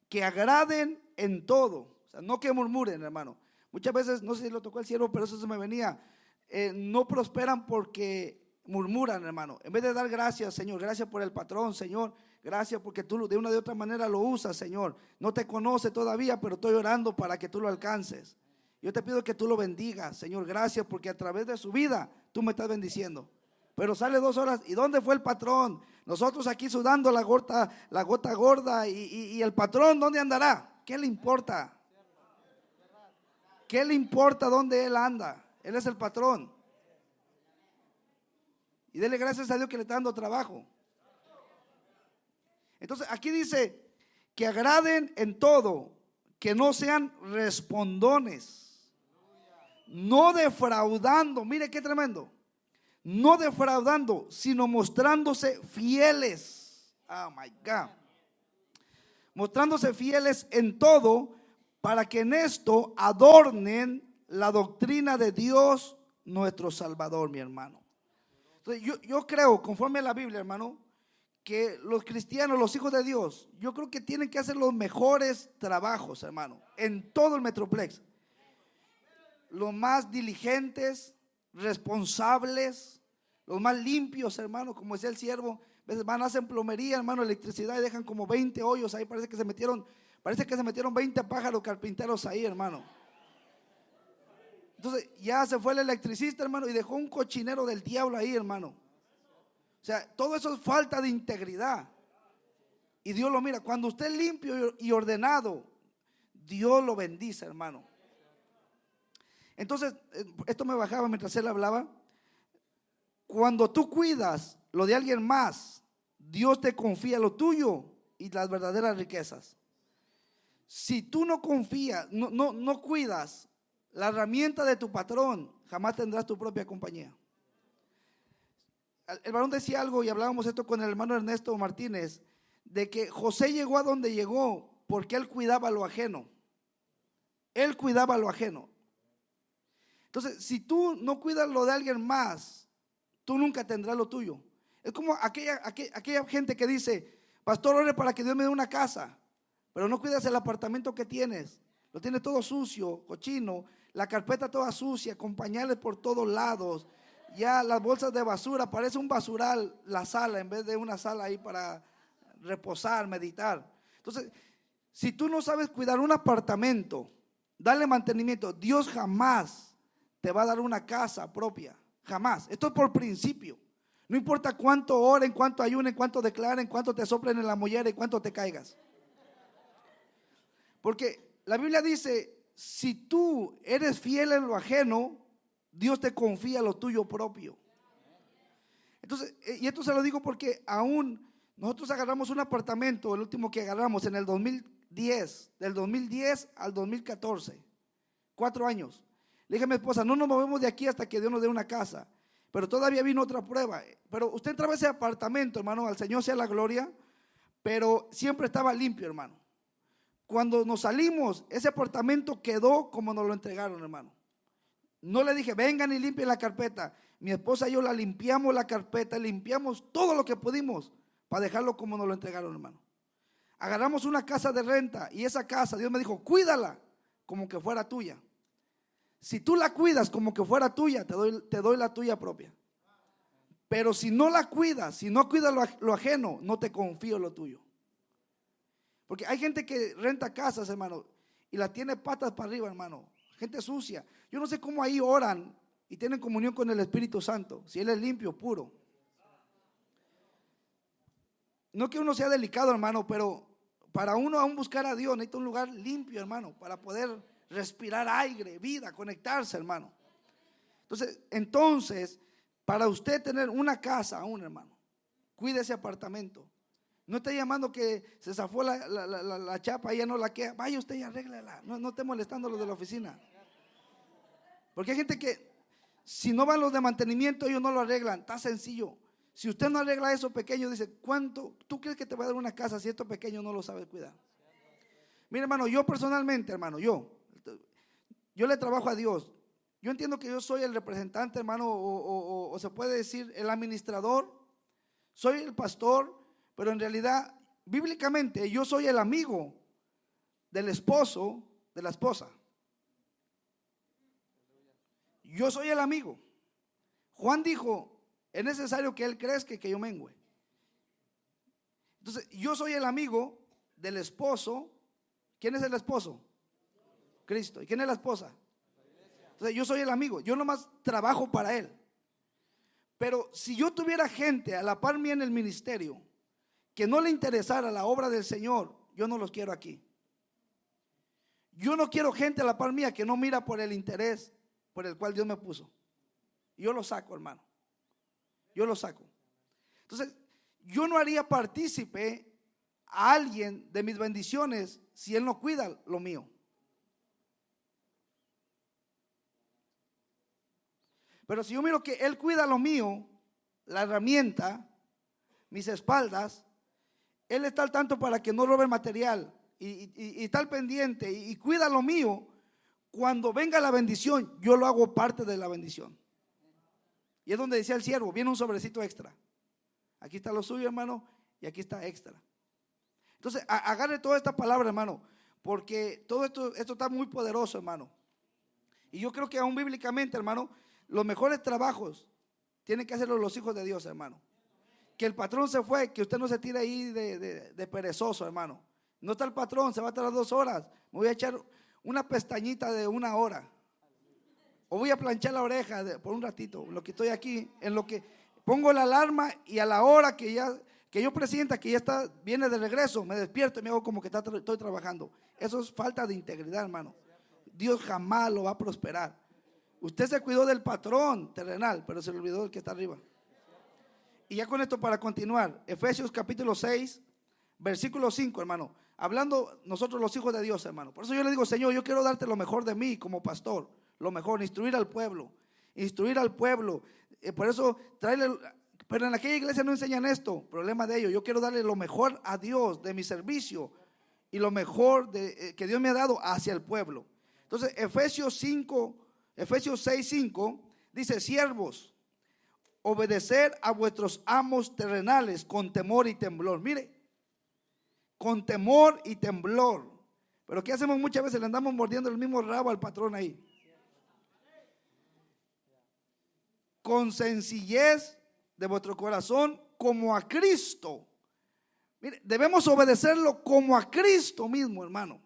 que agraden en todo, o sea, no que murmuren, hermano. Muchas veces, no sé si lo tocó el siervo, pero eso se me venía, no prosperan porque murmuran, hermano. En vez de dar gracias, Señor, gracias por el patrón, Señor, gracias porque tú de una de otra manera lo usas, Señor. No te conoce todavía, pero estoy orando para que tú lo alcances. Yo te pido que tú lo bendigas, Señor, gracias porque a través de su vida tú me estás bendiciendo. Pero sale 2 horas, ¿y dónde fue el patrón? Nosotros aquí sudando la gota gorda y el patrón, ¿dónde andará? ¿Qué le importa? ¿Qué le importa dónde él anda? Él es el patrón. Y dele gracias a Dios que le está dando trabajo. Entonces aquí dice que agraden en todo, que no sean respondones, no defraudando. Mire qué tremendo. No defraudando, sino mostrándose fieles. Oh my God. Mostrándose fieles en todo, para que en esto adornen la doctrina de Dios nuestro Salvador, mi hermano. Entonces, yo creo, conforme a la Biblia, hermano, que los cristianos, los hijos de Dios, yo creo que tienen que hacer los mejores trabajos, hermano, en todo el Metroplex. Los más diligentes, responsables, los más limpios, hermano, como decía el siervo. A veces van a hacer plomería, hermano, electricidad, y dejan como 20 hoyos ahí. Parece que se metieron 20 pájaros carpinteros ahí, hermano. Entonces ya se fue el electricista, hermano, y dejó un cochinero del diablo ahí, hermano. O sea, todo eso es falta de integridad. Y Dios lo mira. Cuando usted es limpio y ordenado, Dios lo bendice, hermano. Entonces, esto me bajaba mientras él hablaba. Cuando tú cuidas lo de alguien más, Dios te confía lo tuyo y las verdaderas riquezas. Si tú no confías, no cuidas la herramienta de tu patrón, jamás tendrás tu propia compañía. El varón decía algo, y hablábamos esto con el hermano Ernesto Martínez, de que José llegó a donde llegó porque él cuidaba lo ajeno. Él cuidaba lo ajeno. Entonces, si tú no cuidas lo de alguien más, tú nunca tendrás lo tuyo. Es como aquella gente que dice: Pastor, ore para que Dios me dé una casa, pero no cuidas el apartamento que tienes. Lo tienes todo sucio, cochino, la carpeta toda sucia, con pañales por todos lados. Ya las bolsas de basura, parece un basural la sala en vez de una sala ahí para reposar, meditar. Entonces, si tú no sabes cuidar un apartamento, darle mantenimiento, Dios jamás te va a dar una casa propia, jamás. Esto es por principio. No importa cuánto oren, cuánto ayunen, cuánto declaren, cuánto te soplen en la mollera y cuánto te caigas. Porque la Biblia dice, si tú eres fiel en lo ajeno, Dios te confía lo tuyo propio. Entonces, y esto se lo digo porque aún nosotros agarramos un apartamento, el último que agarramos en el 2010, del 2010 al 2014, 4 años. Le dije a mi esposa, no nos movemos de aquí hasta que Dios nos dé una casa. Pero todavía vino otra prueba. Pero usted entraba a ese apartamento, hermano, al Señor sea la gloria, pero siempre estaba limpio, hermano. Cuando nos salimos, ese apartamento quedó como nos lo entregaron, hermano. No le dije, vengan y limpien la carpeta. Mi esposa y yo la limpiamos la carpeta, limpiamos todo lo que pudimos para dejarlo como nos lo entregaron, hermano. Agarramos una casa de renta y esa casa, Dios me dijo, cuídala como que fuera tuya. Si tú la cuidas como que fuera tuya, te doy la tuya propia. Pero si no la cuidas, si no cuidas lo ajeno, no te confío lo tuyo. Porque hay gente que renta casas, hermano, y la tiene patas para arriba, hermano. Gente sucia. Yo no sé cómo ahí oran y tienen comunión con el Espíritu Santo, si Él es limpio, puro. No que uno sea delicado, hermano, pero para uno aún buscar a Dios necesita un lugar limpio, hermano, para poder respirar aire, vida, conectarse, hermano. Entonces, para usted tener una casa aún, hermano, cuide ese apartamento. No esté llamando que se zafó la chapa, ella no la queda. Vaya usted y arréglala. No esté molestando a los de la oficina. Porque hay gente que si no van los de mantenimiento, ellos no lo arreglan. Está sencillo. Si usted no arregla eso pequeño, dice, ¿cuánto tú crees que te va a dar una casa si esto pequeño no lo sabe cuidar? Mira, hermano, yo personalmente, hermano, yo le trabajo a Dios. Yo entiendo que yo soy el representante, hermano, o se puede decir el administrador. Soy el pastor. Pero en realidad, bíblicamente, yo soy el amigo del esposo de la esposa. Yo soy el amigo. Juan dijo, es necesario que él crezca y que yo mengüe. Entonces, yo soy el amigo del esposo. ¿Quién es el esposo? Cristo. ¿Y quién es la esposa? Entonces, yo soy el amigo. Yo nomás trabajo para él. Pero si yo tuviera gente a la par mía en el ministerio que no le interesara la obra del Señor, yo no los quiero aquí. Yo no quiero gente a la par mía que no mira por el interés por el cual Dios me puso. Yo lo saco, hermano. Yo lo saco. Entonces, yo no haría partícipe a alguien de mis bendiciones si él no cuida lo mío. Pero si yo miro que él cuida lo mío, la herramienta, mis espaldas, él está al tanto para que no robe material y está al pendiente y cuida lo mío. Cuando venga la bendición, yo lo hago parte de la bendición. Y es donde decía el siervo, viene un sobrecito extra. Aquí está lo suyo, hermano, y aquí está extra. Entonces, agarre toda esta palabra, hermano, porque todo esto está muy poderoso, hermano. Y yo creo que aún bíblicamente, hermano, los mejores trabajos tienen que hacerlo los hijos de Dios, hermano. Que el patrón se fue, que usted no se tire ahí de perezoso, hermano. No está el patrón, se va a tardar 2 horas. Me voy a echar una pestañita de 1 hora. O voy a planchar la oreja por un ratito, en lo que estoy aquí, en lo que pongo la alarma y a la hora que yo presienta que ya viene de regreso, me despierto y me hago como que estoy trabajando. Eso es falta de integridad, hermano. Dios jamás lo va a prosperar. Usted se cuidó del patrón terrenal, pero se le olvidó del que está arriba. Y ya con esto para continuar, Efesios capítulo 6, versículo 5, hermano. Hablando nosotros los hijos de Dios, hermano. Por eso yo le digo, Señor, yo quiero darte lo mejor de mí como pastor. Lo mejor, instruir al pueblo. Por eso traerle, pero en aquella iglesia no enseñan esto, problema de ellos. Yo quiero darle lo mejor a Dios de mi servicio y lo mejor que Dios me ha dado hacia el pueblo. Entonces, Efesios 6, 5 dice, siervos, obedecer a vuestros amos terrenales con temor y temblor. Mire, con temor y temblor. Pero ¿qué hacemos muchas veces? Le andamos mordiendo el mismo rabo al patrón ahí. Con sencillez de vuestro corazón, como a Cristo. Mire, debemos obedecerlo como a Cristo mismo, hermano.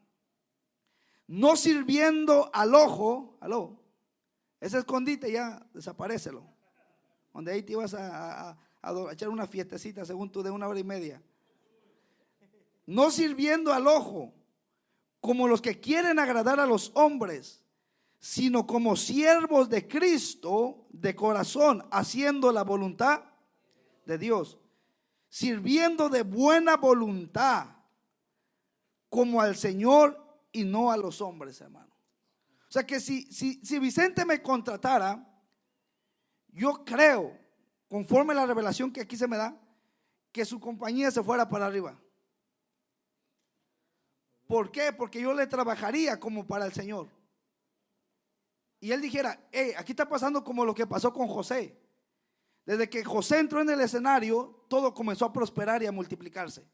No sirviendo al ojo. Aló, ese escondite ya desaparécelo. Donde ahí te ibas a echar una fiestecita según tú de 1 hora y media. No sirviendo al ojo como los que quieren agradar a los hombres, sino como siervos de Cristo de corazón, haciendo la voluntad de Dios, sirviendo de buena voluntad como al Señor y no a los hombres, hermano. O sea que si Vicente me contratara, yo creo, conforme a la revelación que aquí se me da, que su compañía se fuera para arriba. ¿Por qué? Porque yo le trabajaría como para el Señor. Y él dijera, hey, aquí está pasando como lo que pasó con José. Desde que José entró en el escenario, todo comenzó a prosperar y a multiplicarse.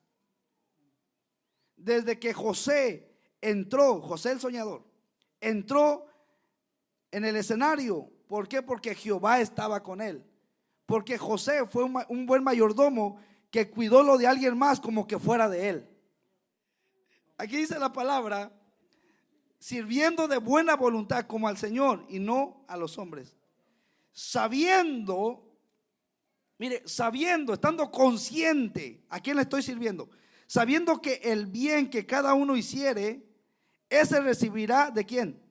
Desde que José entró, José el soñador, entró en el escenario. ¿Por qué? Porque Jehová estaba con él. Porque José fue un buen mayordomo que cuidó lo de alguien más como que fuera de él. Aquí dice la palabra, sirviendo de buena voluntad como al Señor y no a los hombres. Sabiendo, mire, sabiendo, estando consciente, ¿a quién le estoy sirviendo? Sabiendo que el bien que cada uno hiciere, ese recibirá ¿de quién?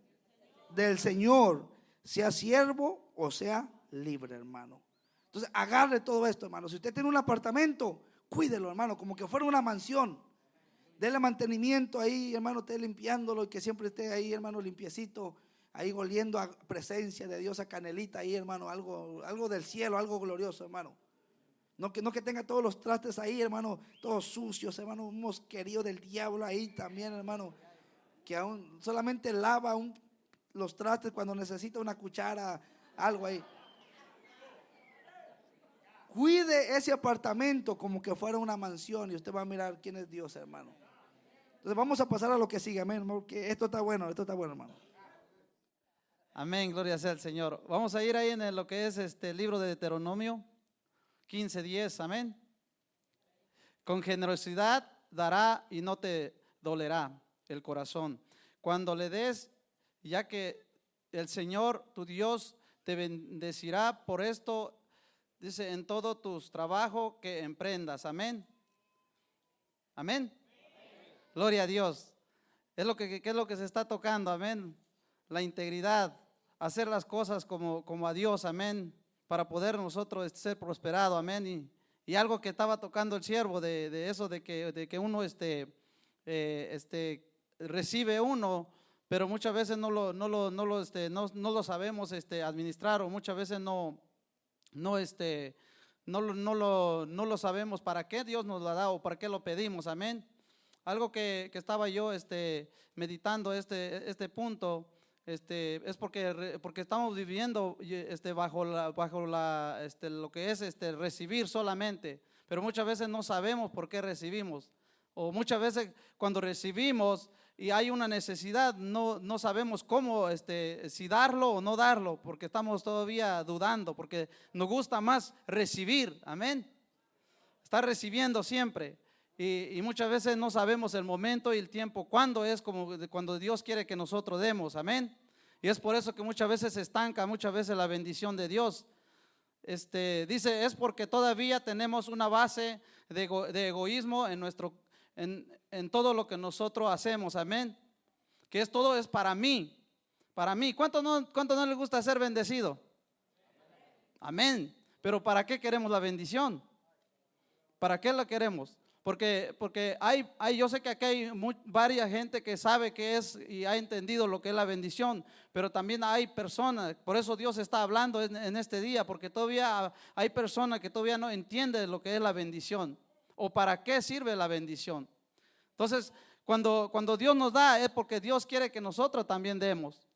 Del Señor, sea siervo o sea libre, hermano. Entonces agarre todo esto, hermano. Si usted tiene un apartamento, cuídelo, hermano, como que fuera una mansión. Dele mantenimiento ahí, hermano, esté limpiándolo y que siempre esté ahí, hermano, limpiecito, ahí oliendo a presencia de Dios, a canelita ahí, hermano, algo del cielo, algo glorioso, hermano. No que tenga todos los trastes ahí, hermano, todos sucios, hermano, un mosquerío del diablo ahí también, hermano, que aún solamente lava los trastes cuando necesita una cuchara, algo ahí. Cuide ese apartamento como que fuera una mansión y usted va a mirar quién es Dios, hermano. Entonces vamos a pasar a lo que sigue, amén, hermano, que esto está bueno, hermano. Amén, gloria sea al Señor. Vamos a ir ahí en lo que es este libro de Deuteronomio 15:10, amén. Con generosidad dará y no te dolerá el corazón cuando le des, ya que el Señor tu Dios te bendecirá por esto, dice, en todo tus trabajos que emprendas, amén. Amén. Gloria a Dios. ¿Qué es lo que se está tocando? Amén. La integridad, hacer las cosas como a Dios, amén, para poder nosotros ser prosperados, amén. Y algo que estaba tocando el siervo de eso, de que uno recibe uno, pero muchas veces no lo sabemos administrar, o muchas veces no lo sabemos para qué Dios nos lo ha dado o para qué lo pedimos, amén. Algo que estaba yo meditando este punto, es porque estamos viviendo bajo lo que es recibir solamente, pero muchas veces no sabemos por qué recibimos, o muchas veces cuando recibimos y hay una necesidad, no sabemos cómo, si darlo o no darlo, porque estamos todavía dudando, porque nos gusta más recibir, amén, estar recibiendo siempre. Y muchas veces no sabemos el momento y el tiempo, cuándo es como cuando Dios quiere que nosotros demos, amén. Y es por eso que muchas veces se estanca, muchas veces la bendición de Dios. Dice, es porque todavía tenemos una base de egoísmo en todo lo que nosotros hacemos, amén. Que todo es para mí. ¿Cuánto no le gusta ser bendecido? Amén. Pero ¿para qué queremos la bendición? ¿Para qué la queremos? Porque yo sé que aquí hay varias gente que sabe qué es y ha entendido lo que es la bendición, pero también hay personas, por eso Dios está hablando en este día, porque todavía hay personas que todavía no entienden lo que es la bendición o para qué sirve la bendición. Entonces, cuando Dios nos da es porque Dios quiere que nosotros también demos.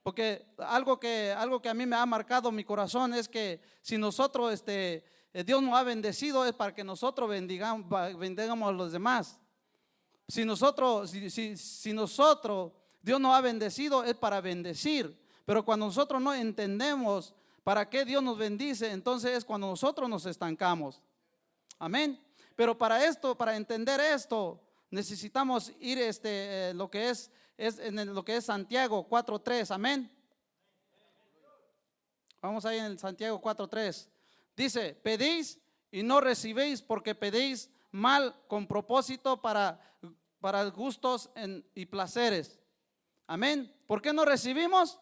Porque algo que a mí me ha marcado mi corazón es que si nosotros Dios nos ha bendecido es para que nosotros bendigamos a los demás. Si nosotros, Dios nos ha bendecido, es para bendecir. Pero cuando nosotros no entendemos para qué Dios nos bendice, entonces es cuando nosotros nos estancamos. Amén. Pero para esto, para entender esto, necesitamos ir lo que es lo que es Santiago 4:3. Amén. Vamos ahí en el Santiago 4:3. Dice: pedís y no recibéis, porque pedís mal con propósito para gustos y placeres. Amén. ¿Por qué no recibimos?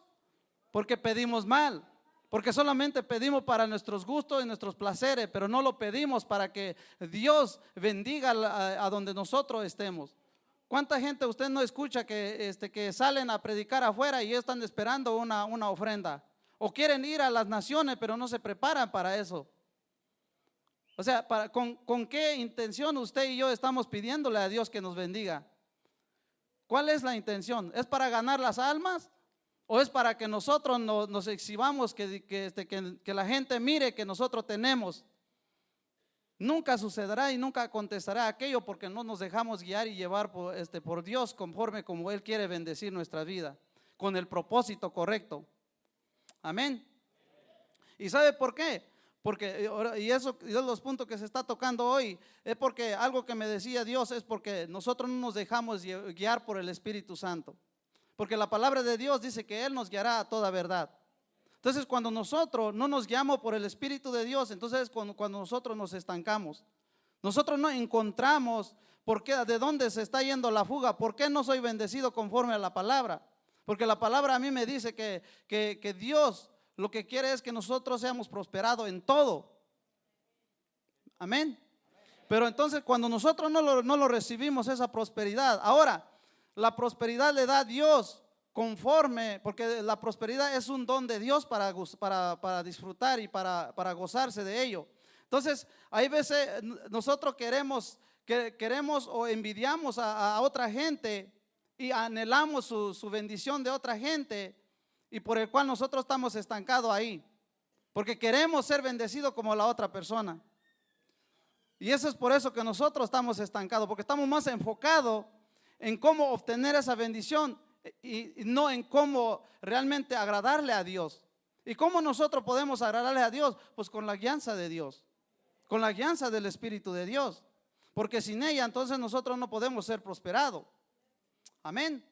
Porque pedimos mal. Porque solamente pedimos para nuestros gustos y nuestros placeres, pero no lo pedimos para que Dios bendiga a donde nosotros estemos. ¿Cuánta gente usted no escucha que salen a predicar afuera y están esperando una ofrenda? O quieren ir a las naciones, pero no se preparan para eso. O sea, ¿con qué intención usted y yo estamos pidiéndole a Dios que nos bendiga? ¿Cuál es la intención? ¿Es para ganar las almas? ¿O es para que nosotros nos exhibamos, que la gente mire que nosotros tenemos? Nunca sucederá y nunca contestará aquello, porque no nos dejamos guiar y llevar por Dios conforme como Él quiere bendecir nuestra vida, con el propósito correcto. Amén. ¿Y sabe por qué? Porque, y eso es los puntos que se está tocando hoy, es porque algo que me decía Dios es porque nosotros no nos dejamos guiar por el Espíritu Santo. Porque la palabra de Dios dice que Él nos guiará a toda verdad. Entonces, cuando nosotros no nos guiamos por el Espíritu de Dios, entonces es cuando nosotros nos estancamos. Nosotros no encontramos de dónde se está yendo la fuga, por qué no soy bendecido conforme a la palabra. Porque la palabra a mí me dice que Dios lo que quiere es que nosotros seamos prosperados en todo. Amén. Pero entonces cuando nosotros no lo recibimos esa prosperidad, ahora la prosperidad le da Dios conforme, porque la prosperidad es un don de Dios para disfrutar y para gozarse de ello. Entonces hay veces nosotros queremos o envidiamos a otra gente y anhelamos su bendición de otra gente, y por el cual nosotros estamos estancados ahí, porque queremos ser bendecidos como la otra persona. Y eso es por eso que nosotros estamos estancados, porque estamos más enfocados en cómo obtener esa bendición y no en cómo realmente agradarle a Dios. ¿Y cómo nosotros podemos agradarle a Dios? Pues con la guianza de Dios, con la guianza del Espíritu de Dios, porque sin ella entonces nosotros no podemos ser prosperados. Amén.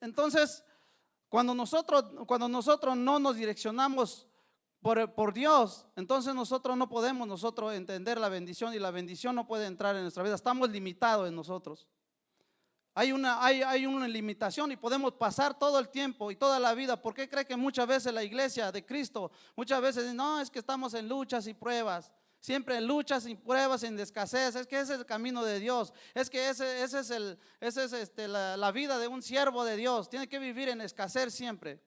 Entonces, cuando nosotros no nos direccionamos por Dios, entonces nosotros no podemos entender la bendición, y la bendición no puede entrar en nuestra vida. Estamos limitados en nosotros. Hay una limitación y podemos pasar todo el tiempo y toda la vida. ¿Por qué cree que muchas veces la iglesia de Cristo, muchas veces no, es que estamos en luchas y pruebas? Siempre en luchas y pruebas, en escasez. Es que ese es el camino de Dios. Es que ese es la vida de un siervo de Dios. Tiene que vivir en escasez siempre.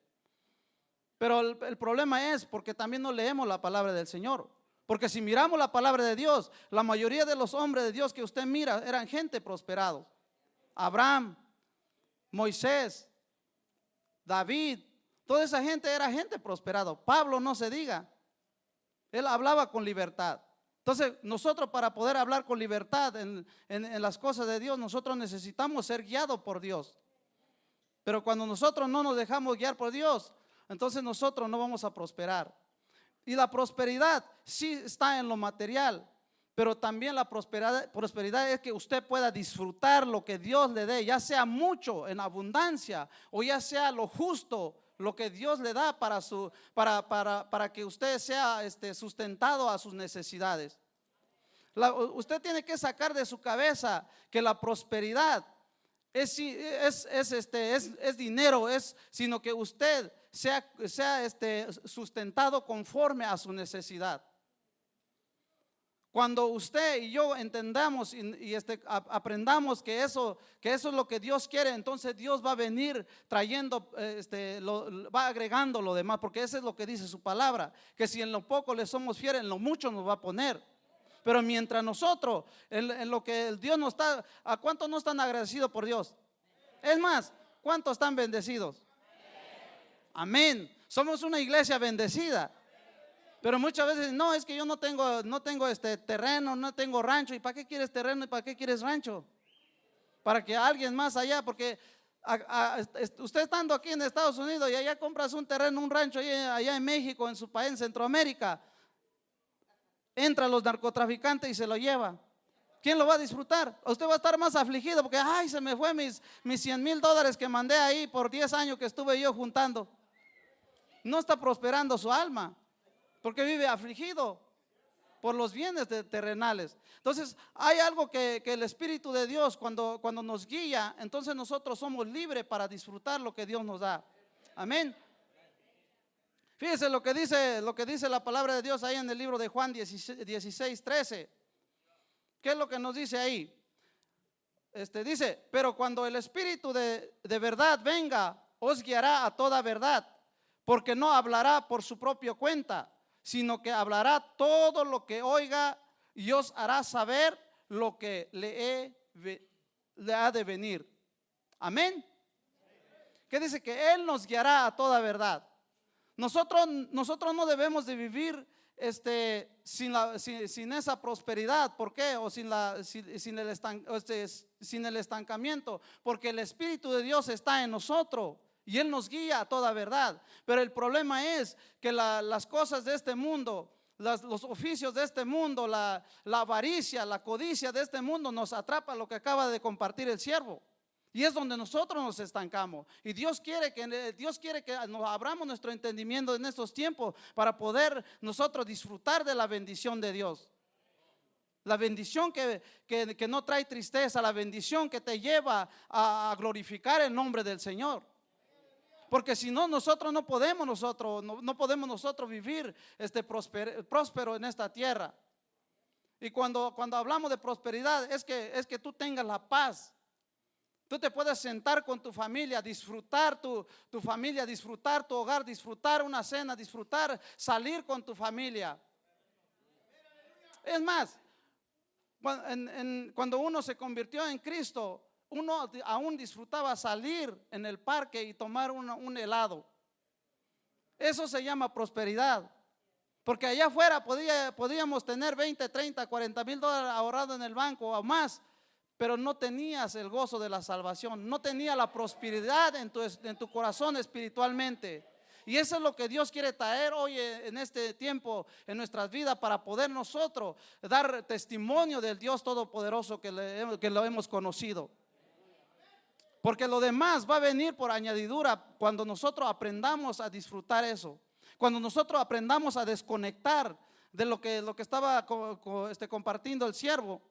Pero el problema es porque también no leemos la palabra del Señor. Porque si miramos la palabra de Dios, la mayoría de los hombres de Dios que usted mira eran gente prosperados. Abraham, Moisés, David, toda esa gente era gente prosperada. Pablo no se diga. Él hablaba con libertad. Entonces nosotros, para poder hablar con libertad en las cosas de Dios, nosotros necesitamos ser guiados por Dios. Pero cuando nosotros no nos dejamos guiar por Dios, entonces nosotros no vamos a prosperar. Y la prosperidad sí está en lo material, pero también la prosperidad es que usted pueda disfrutar lo que Dios le dé, ya sea mucho, en abundancia, o ya sea lo justo, lo que Dios le da para que usted sea sustentado a sus necesidades. Usted tiene que sacar de su cabeza que la prosperidad es dinero, sino que usted sea sustentado conforme a su necesidad. Cuando usted y yo entendamos y aprendamos que eso es lo que Dios quiere, entonces Dios va a venir trayendo, va agregando lo demás, porque eso es lo que dice su palabra, que si en lo poco le somos fieles, en lo mucho nos va a poner. Pero mientras nosotros, en lo que Dios nos está, ¿a cuántos no están agradecidos por Dios? Es más, ¿cuántos están bendecidos? Amén. Somos una iglesia bendecida. Pero muchas veces, no, es que yo no tengo este terreno, no tengo rancho. ¿Y para qué quieres terreno y para qué quieres rancho? Para que alguien más allá, porque usted estando aquí en Estados Unidos y allá compras un terreno, un rancho allá en México, en su país, en Centroamérica, entran los narcotraficantes y se lo lleva. ¿Quién lo va a disfrutar? Usted va a estar más afligido porque, ay, se me fue mis $100,000 que mandé ahí por 10 años que estuve yo juntando. No está prosperando su alma porque vive afligido por los bienes terrenales. Entonces hay algo que el Espíritu de Dios cuando nos guía, entonces nosotros somos libres para disfrutar lo que Dios nos da. Amén. Fíjese lo que dice la palabra de Dios ahí en el libro de Juan 16:13. ¿Qué es lo que nos dice ahí? Dice, pero cuando el Espíritu de verdad venga, os guiará a toda verdad, porque no hablará por su propia cuenta, sino que hablará todo lo que oiga y os hará saber lo que le ha de venir. Amén. ¿Qué dice? Que Él nos guiará a toda verdad. Nosotros no debemos de vivir sin esa prosperidad. ¿Por qué? O sin el estancamiento, porque el Espíritu de Dios está en nosotros y Él nos guía a toda verdad. Pero el problema es que las cosas de este mundo, los oficios de este mundo, la avaricia, la codicia de este mundo nos atrapa, lo que acaba de compartir el siervo. Y es donde nosotros nos estancamos. Y Dios quiere que nos abramos nuestro entendimiento en estos tiempos para poder nosotros disfrutar de la bendición de Dios. La bendición que no trae tristeza, la bendición que te lleva a glorificar el nombre del Señor. Porque si no, nosotros no podemos vivir próspero en esta tierra. Y cuando hablamos de prosperidad es que tú tengas la paz. Tú te puedes sentar con tu familia, disfrutar tu familia, disfrutar tu hogar, disfrutar una cena, disfrutar salir con tu familia. Es más, cuando uno se convirtió en Cristo, uno aún disfrutaba salir en el parque y tomar un helado. Eso se llama prosperidad. Porque allá afuera podíamos tener 20, 30, 40 mil dólares ahorrados en el banco o más, pero no tenías el gozo de la salvación, no tenía la prosperidad en tu corazón espiritualmente. Y eso es lo que Dios quiere traer hoy en este tiempo en nuestras vidas, para poder nosotros dar testimonio del Dios Todopoderoso que lo hemos conocido. Porque lo demás va a venir por añadidura cuando nosotros aprendamos a disfrutar eso. Cuando nosotros aprendamos a desconectar de lo que estaba compartiendo el siervo.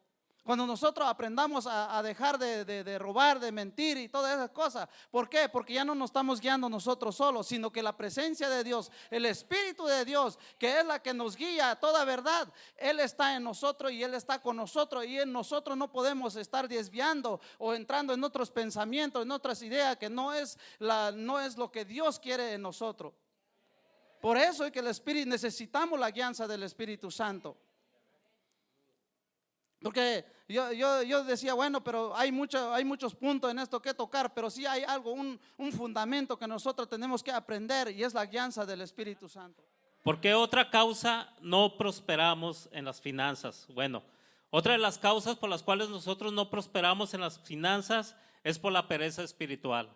Cuando nosotros aprendamos a dejar de robar, de mentir y todas esas cosas. ¿Por qué? Porque ya no nos estamos guiando nosotros solos, sino que la presencia de Dios, el Espíritu de Dios, que es la que nos guía a toda verdad, Él está en nosotros y Él está con nosotros, y en nosotros no podemos estar desviando o entrando en otros pensamientos, en otras ideas que no es lo que Dios quiere en nosotros. Por eso es que necesitamos la guianza del Espíritu Santo. Porque yo decía, bueno, pero hay muchos puntos en esto que tocar, pero sí hay algo, un fundamento que nosotros tenemos que aprender, y es la guianza del Espíritu Santo. ¿Por qué otra causa no prosperamos en las finanzas? Bueno, otra de las causas por las cuales nosotros no prosperamos en las finanzas es por la pereza espiritual.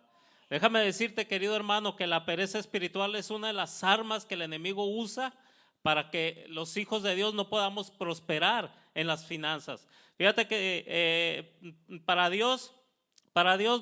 Déjame decirte, querido hermano, que la pereza espiritual es una de las armas que el enemigo usa para que los hijos de Dios no podamos prosperar en las finanzas. Fíjate que para Dios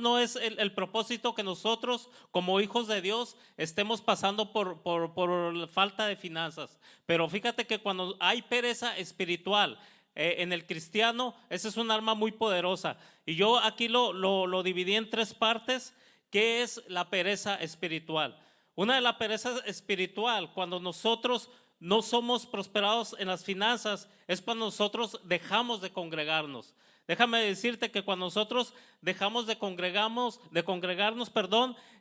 no es el propósito que nosotros como hijos de Dios estemos pasando por falta de finanzas. Pero fíjate que cuando hay pereza espiritual en el cristiano, esa es un arma muy poderosa. Y yo aquí lo dividí en tres partes. ¿Qué es la pereza espiritual? Una de la pereza espiritual, cuando nosotros no somos prosperados en las finanzas, es cuando nosotros dejamos de congregarnos, Déjame decirte que cuando nosotros dejamos de congregarnos,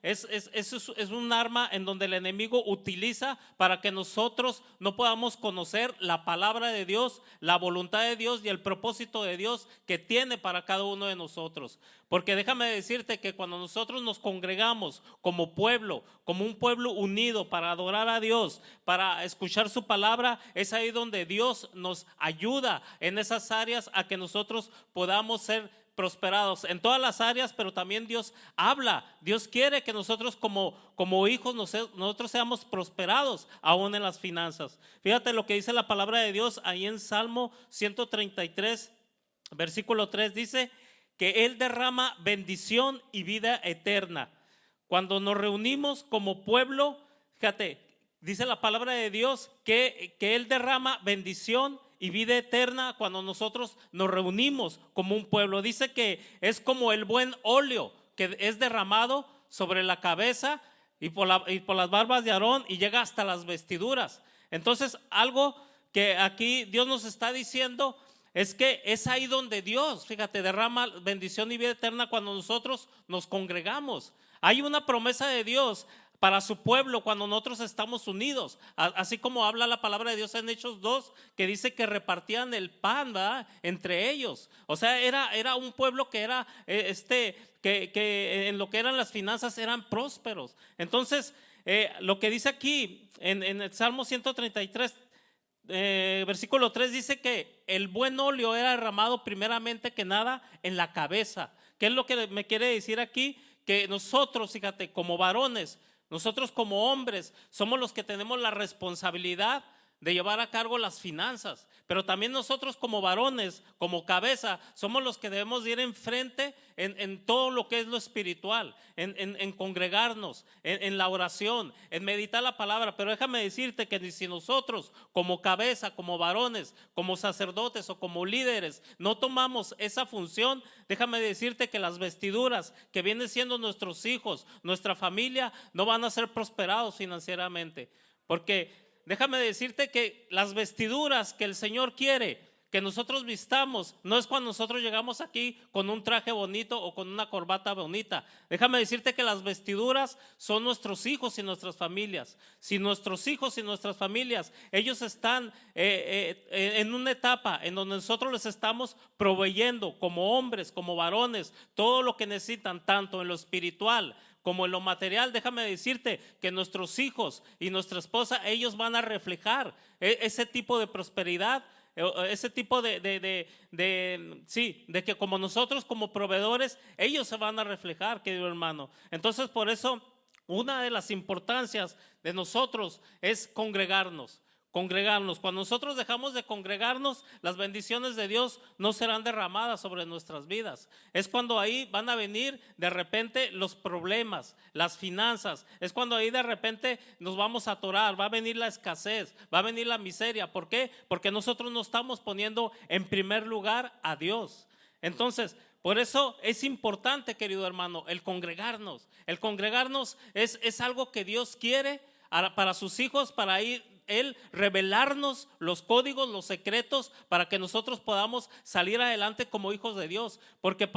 es un arma en donde el enemigo utiliza para que nosotros no podamos conocer la palabra de Dios, la voluntad de Dios y el propósito de Dios que tiene para cada uno de nosotros. Porque déjame decirte que cuando nosotros nos congregamos como pueblo, como un pueblo unido para adorar a Dios, para escuchar su palabra, es ahí donde Dios nos ayuda en esas áreas a que nosotros podamos ser prosperados en todas las áreas, pero también Dios habla. Dios quiere que nosotros como hijos nosotros seamos prosperados aún en las finanzas. Fíjate lo que dice la palabra de Dios ahí en Salmo 133, versículo 3, dice que Él derrama bendición y vida eterna. Cuando nos reunimos como pueblo, fíjate, dice la palabra de Dios que Él derrama bendición y vida eterna cuando nosotros nos reunimos como un pueblo. Dice que es como el buen óleo que es derramado sobre la cabeza y por las barbas de Aarón y llega hasta las vestiduras. Entonces, algo que aquí Dios nos está diciendo es que es ahí donde Dios, fíjate, derrama bendición y vida eterna cuando nosotros nos congregamos. Hay una promesa de Dios para su pueblo cuando nosotros estamos unidos, así como habla la palabra de Dios en Hechos 2, que dice que repartían el pan, ¿verdad?, entre ellos. O sea, era un pueblo que era que en lo que eran las finanzas eran prósperos. Entonces, lo que dice aquí en el Salmo 133, versículo 3, dice que el buen óleo era derramado primeramente que nada en la cabeza. ¿Qué es lo que me quiere decir aquí? Que nosotros, fíjate, como varones, nosotros como hombres somos los que tenemos la responsabilidad de llevar a cargo las finanzas, pero también nosotros como varones, como cabeza, somos los que debemos ir enfrente en todo lo que es lo espiritual, en congregarnos, en la oración, en meditar la palabra. Pero déjame decirte que si nosotros como cabeza, como varones, como sacerdotes o como líderes no tomamos esa función, déjame decirte que las vestiduras que vienen siendo nuestros hijos, nuestra familia, no van a ser prosperados financieramente. Porque déjame decirte que las vestiduras que el Señor quiere que nosotros vistamos no es cuando nosotros llegamos aquí con un traje bonito o con una corbata bonita. Déjame decirte que las vestiduras son nuestros hijos y nuestras familias. Si nuestros hijos y nuestras familias, ellos están en una etapa en donde nosotros les estamos proveyendo como hombres, como varones, todo lo que necesitan, tanto en lo espiritual como en lo material, déjame decirte que nuestros hijos y nuestra esposa, ellos van a reflejar ese tipo de prosperidad, ese tipo de que como nosotros como proveedores, ellos se van a reflejar, querido hermano. Entonces, por eso, una de las importancias de nosotros es congregarnos. Cuando nosotros dejamos de congregarnos, las bendiciones de Dios no serán derramadas sobre nuestras vidas. Es cuando ahí van a venir de repente los problemas, las finanzas. Es cuando ahí de repente nos vamos a atorar, va a venir la escasez, va a venir la miseria. ¿Por qué? Porque nosotros no estamos poniendo en primer lugar a Dios. Entonces, por eso es importante, querido hermano, el congregarnos. El congregarnos es algo que Dios quiere para sus hijos, para Él revelarnos los códigos, los secretos, para que nosotros podamos salir adelante como hijos de Dios. Porque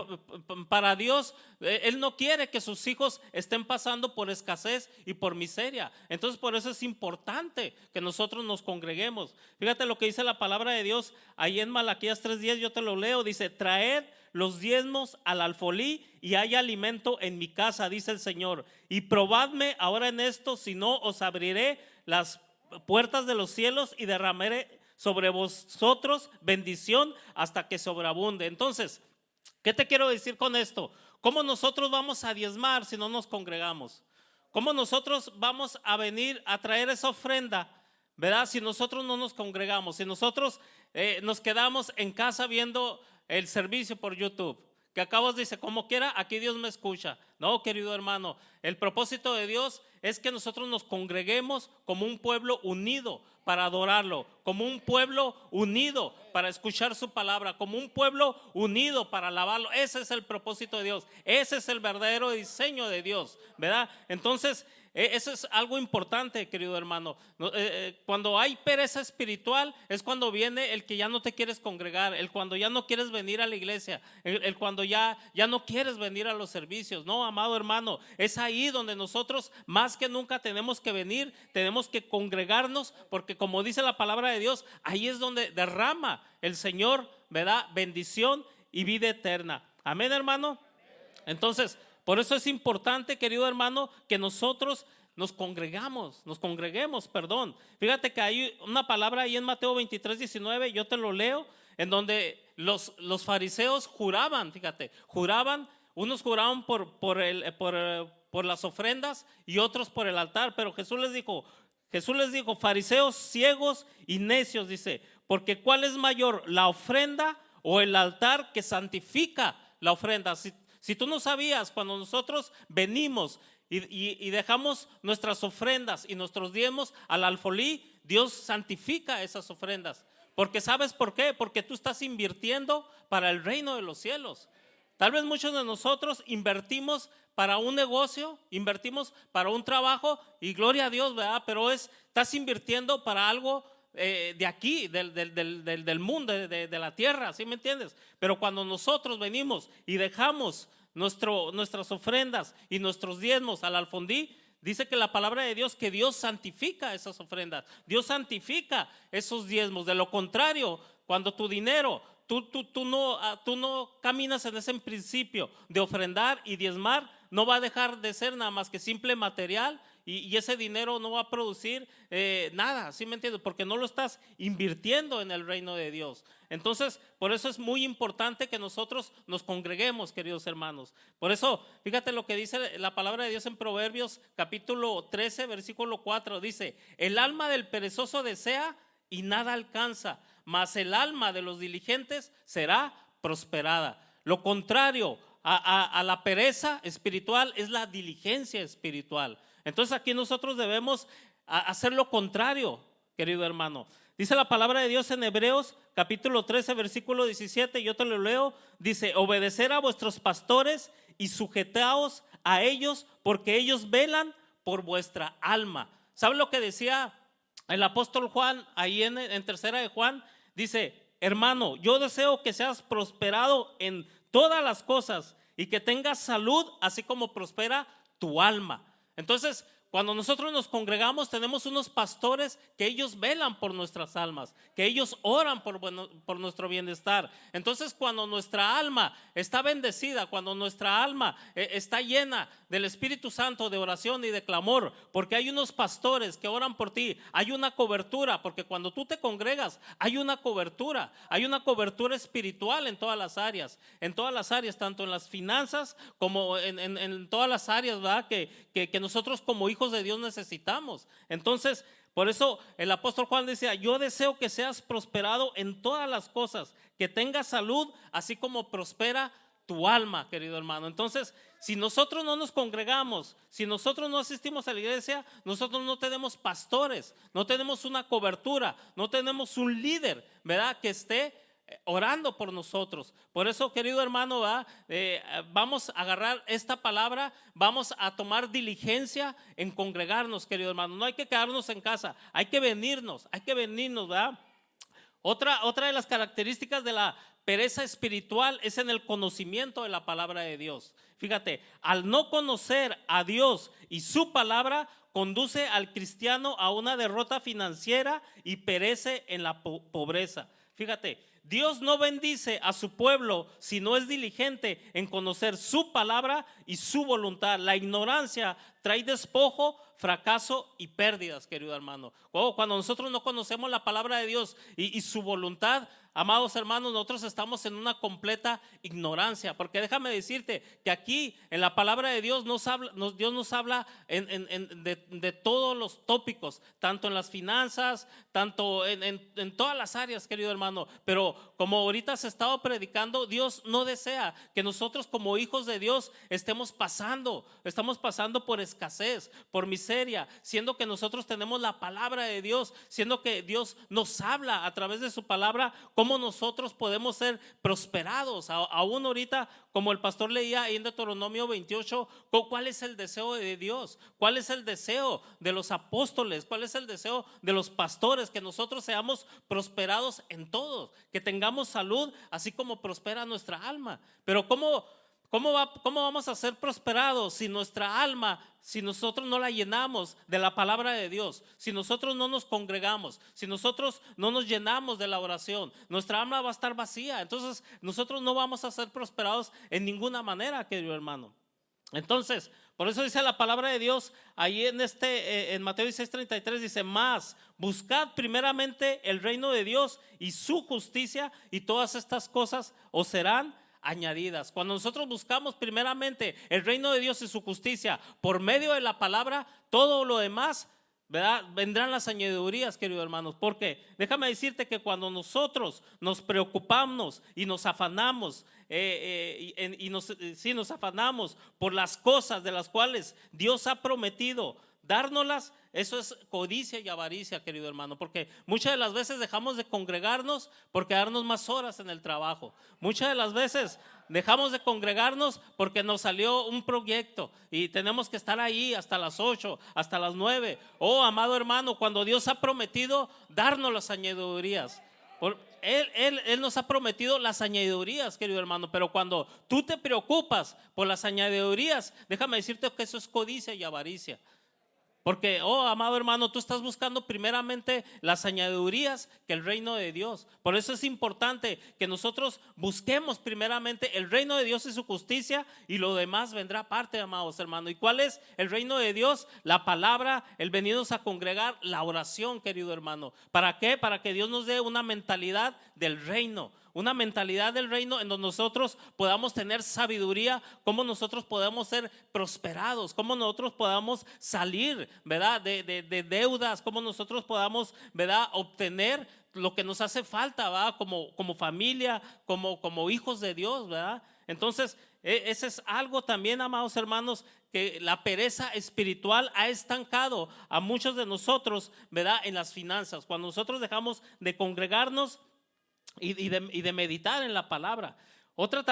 para Dios, Él no quiere que sus hijos estén pasando por escasez y por miseria. Entonces, por eso es importante que nosotros nos congreguemos. Fíjate lo que dice la palabra de Dios ahí en Malaquías 3:10, yo te lo leo. Dice: traed los diezmos al alfolí y hay alimento en mi casa, dice el Señor. Y probadme ahora en esto, si no os abriré las puertas de los cielos y derramaré sobre vosotros bendición hasta que sobreabunde. Entonces, ¿qué te quiero decir con esto? ¿Cómo nosotros vamos a diezmar si no nos congregamos? ¿Cómo nosotros vamos a venir a traer esa ofrenda, verdad, si nosotros no nos congregamos? Si nosotros nos quedamos en casa viendo el servicio por YouTube, que acabas dice, como quiera, aquí Dios me escucha. No, querido hermano, el propósito de Dios es que nosotros nos congreguemos como un pueblo unido para adorarlo, como un pueblo unido para escuchar su palabra, como un pueblo unido para alabarlo. Ese es el propósito de Dios, ese es el verdadero diseño de Dios, ¿verdad? Entonces, eso es algo importante, querido hermano. Cuando hay pereza espiritual es cuando viene el que ya no te quieres congregar, el cuando ya no quieres venir a la iglesia, el cuando ya no quieres venir a los servicios. No, amado hermano, es ahí donde nosotros más que nunca tenemos que venir, tenemos que congregarnos, porque como dice la palabra de Dios, ahí es donde derrama el Señor, ¿verdad?, bendición y vida eterna. Amén, hermano. Entonces, por eso es importante, querido hermano, que nosotros nos congreguemos. Fíjate que hay una palabra ahí en Mateo 23:19, yo te lo leo, en donde los fariseos juraban, fíjate, unos juraban por las ofrendas y otros por el altar, pero Jesús les dijo, fariseos ciegos y necios, dice, porque ¿cuál es mayor, la ofrenda o el altar que santifica la ofrenda? Si tú no sabías, cuando nosotros venimos y dejamos nuestras ofrendas y nuestros diezmos al alfolí, Dios santifica esas ofrendas. Porque ¿sabes por qué? Porque tú estás invirtiendo para el reino de los cielos. Tal vez muchos de nosotros invertimos para un negocio, invertimos para un trabajo y gloria a Dios, ¿verdad? Pero estás invirtiendo para algo de aquí, del mundo, de la tierra, ¿sí me entiendes? Pero cuando nosotros venimos y dejamos nuestras ofrendas y nuestros diezmos al alfondí, dice que la palabra de Dios, que Dios santifica esas ofrendas, Dios santifica esos diezmos. De lo contrario, cuando tu dinero, tú no caminas en ese principio de ofrendar y diezmar, no va a dejar de ser nada más que simple material. Y ese dinero no va a producir nada, ¿sí me entiendes? Porque no lo estás invirtiendo en el reino de Dios. Entonces, por eso es muy importante que nosotros nos congreguemos, queridos hermanos. Por eso, fíjate lo que dice la palabra de Dios en Proverbios capítulo 13, versículo 4. Dice, el alma del perezoso desea y nada alcanza, mas el alma de los diligentes será prosperada. Lo contrario a la pereza espiritual es la diligencia espiritual. Entonces aquí nosotros debemos hacer lo contrario, querido hermano. Dice la palabra de Dios en Hebreos capítulo 13 versículo 17, yo te lo leo, dice, obedecer a vuestros pastores y sujetaos a ellos, porque ellos velan por vuestra alma. ¿Sabe lo que decía el apóstol Juan ahí en tercera de Juan? Dice, hermano, yo deseo que seas prosperado en todas las cosas y que tengas salud, así como prospera tu alma. Entonces, cuando nosotros nos congregamos, tenemos unos pastores que ellos velan por nuestras almas, que ellos oran por nuestro bienestar. Entonces, cuando nuestra alma está bendecida, cuando nuestra alma está llena del Espíritu Santo, de oración y de clamor, porque hay unos pastores que oran por ti, hay una cobertura, porque cuando tú te congregas, hay una cobertura espiritual en todas las áreas, tanto en las finanzas como en todas las áreas, ¿verdad? Que nosotros como hijos de Dios necesitamos. Entonces, por eso el apóstol Juan decía, yo deseo que seas prosperado en todas las cosas, que tengas salud, así como prospera tu alma, querido hermano. Entonces, si nosotros no nos congregamos, si nosotros no asistimos a la iglesia, nosotros no tenemos pastores, no tenemos una cobertura, no tenemos un líder, ¿verdad?, que esté orando por nosotros. Por eso, querido hermano, vamos a agarrar esta palabra, vamos a tomar diligencia en congregarnos, querido hermano. No hay que quedarnos en casa, hay que venirnos, ¿verdad? Otra de las características de la pereza espiritual es en el conocimiento de la palabra de Dios. Fíjate, al no conocer a Dios y su palabra, conduce al cristiano a una derrota financiera y perece en la pobreza. Fíjate, Dios no bendice a su pueblo si no es diligente en conocer su palabra y su voluntad. La ignorancia trae despojo, fracaso y pérdidas, querido hermano. Cuando nosotros no conocemos la palabra de Dios y su voluntad, amados hermanos, nosotros estamos en una completa ignorancia, porque déjame decirte que aquí en la palabra de Dios Dios nos habla de todos los tópicos, tanto en las finanzas, tanto en todas las áreas, querido hermano. Pero como ahorita se ha estado predicando, Dios no desea que nosotros como hijos de Dios estemos pasando por escasez, por miseria, siendo que nosotros tenemos la palabra de Dios, siendo que Dios nos habla a través de su palabra, cómo nosotros podemos ser prosperados. Aún ahorita, como el pastor leía ahí en Deuteronomio 28, ¿cuál es el deseo de Dios? ¿Cuál es el deseo de los apóstoles? ¿Cuál es el deseo de los pastores? Que nosotros seamos prosperados en todos, que tengamos salud, así como prospera nuestra alma. Pero ¿cómo vamos a ser prosperados si nuestra alma, si nosotros no la llenamos de la palabra de Dios, si nosotros no nos congregamos, si nosotros no nos llenamos de la oración? Nuestra alma va a estar vacía. Entonces nosotros no vamos a ser prosperados en ninguna manera, querido hermano. Entonces, por eso dice la palabra de Dios ahí en Mateo 16:33, dice: más, buscad primeramente el reino de Dios y su justicia, y todas estas cosas os serán añadidas. Cuando nosotros buscamos primeramente el reino de Dios y su justicia por medio de la palabra, todo lo demás, ¿verdad?, vendrán las añadidurías, queridos hermanos. Porque déjame decirte que cuando nosotros nos preocupamos y nos afanamos nos afanamos por las cosas de las cuales Dios ha prometido dárnoslas, eso es codicia y avaricia, querido hermano. Porque muchas de las veces dejamos de congregarnos por quedarnos más horas en el trabajo. Muchas de las veces dejamos de congregarnos porque nos salió un proyecto y tenemos que estar ahí hasta las 8, hasta las 9. Oh, amado hermano, cuando Dios ha prometido darnos las añadidurías, Él nos ha prometido las añadidurías, querido hermano. Pero cuando tú te preocupas por las añadidurías, déjame decirte que eso es codicia y avaricia. Porque, oh, amado hermano, tú estás buscando primeramente las añadidurías que el reino de Dios. Por eso es importante que nosotros busquemos primeramente el reino de Dios y su justicia, y lo demás vendrá aparte, amados hermanos. ¿Y cuál es el reino de Dios? La palabra, el venirnos a congregar, la oración, querido hermano. ¿Para qué? Para que Dios nos dé una mentalidad del reino. Una mentalidad del reino en donde nosotros podamos tener sabiduría, cómo nosotros podemos ser prosperados, cómo nosotros podamos salir, ¿verdad?, de deudas, cómo nosotros podamos, ¿verdad?, obtener lo que nos hace falta, ¿verdad?, como familia, como hijos de Dios, ¿verdad? Entonces, ese es algo también, amados hermanos, que la pereza espiritual ha estancado a muchos de nosotros, ¿verdad?, en las finanzas. Cuando nosotros dejamos de congregarnos y de meditar en la palabra. Otra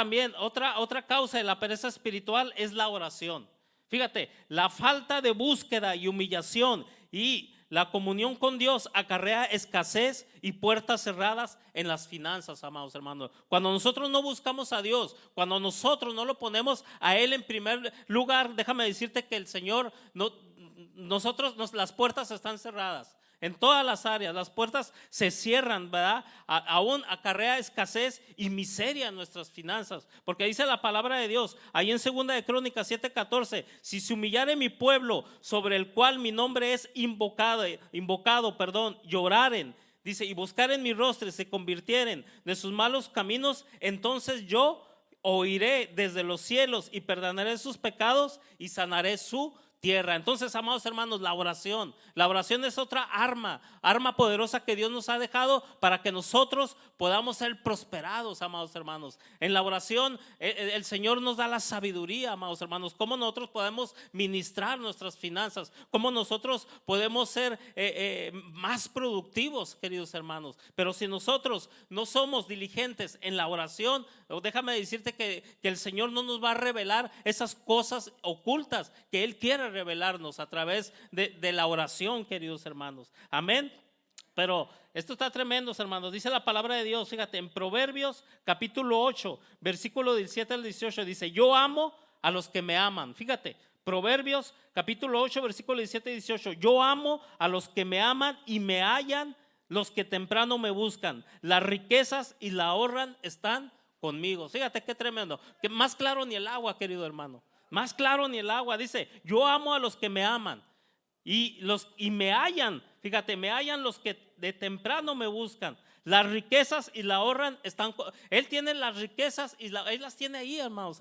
causa de la pereza espiritual es la oración. Fíjate, la falta de búsqueda y humillación y la comunión con Dios acarrea escasez y puertas cerradas en las finanzas, amados hermanos. Cuando nosotros no buscamos a Dios, cuando nosotros no lo ponemos a Él en primer lugar, déjame decirte que el Señor, las puertas están cerradas. En todas las áreas, las puertas se cierran, ¿verdad? Aún acarrea escasez y miseria en nuestras finanzas. Porque dice la palabra de Dios, ahí en 2 de Crónicas 7:14, si se humillare mi pueblo, sobre el cual mi nombre es invocado, lloraren, dice, y buscaren mi rostro y se convirtieren de sus malos caminos, entonces yo oiré desde los cielos y perdonaré sus pecados y sanaré su tierra. Entonces, amados hermanos, la oración es otra arma poderosa que Dios nos ha dejado para que nosotros podamos ser prosperados, amados hermanos. En la oración el Señor nos da la sabiduría, amados hermanos, cómo nosotros podemos ministrar nuestras finanzas, cómo nosotros podemos ser más productivos, queridos hermanos. Pero si nosotros no somos diligentes en la oración, déjame decirte que el Señor no nos va a revelar esas cosas ocultas que Él quiere revelarnos a través de la oración, queridos hermanos. Amén. Pero esto está tremendo, hermanos. Dice la palabra de Dios, fíjate, en Proverbios capítulo 8, versículo 17 al 18, dice: yo amo a los que me aman. Fíjate, Proverbios capítulo 8, versículo 17 y 18, yo amo a los que me aman y me hallan los que temprano me buscan. Las riquezas y la honra están conmigo. Fíjate qué tremendo, que más claro ni el agua, querido hermano. Más claro ni el agua. Dice: yo amo a los que me aman y me hallan. Fíjate, me hallan los que de temprano me buscan. Las riquezas y la honra están. Él tiene las riquezas y Él las tiene ahí, hermanos.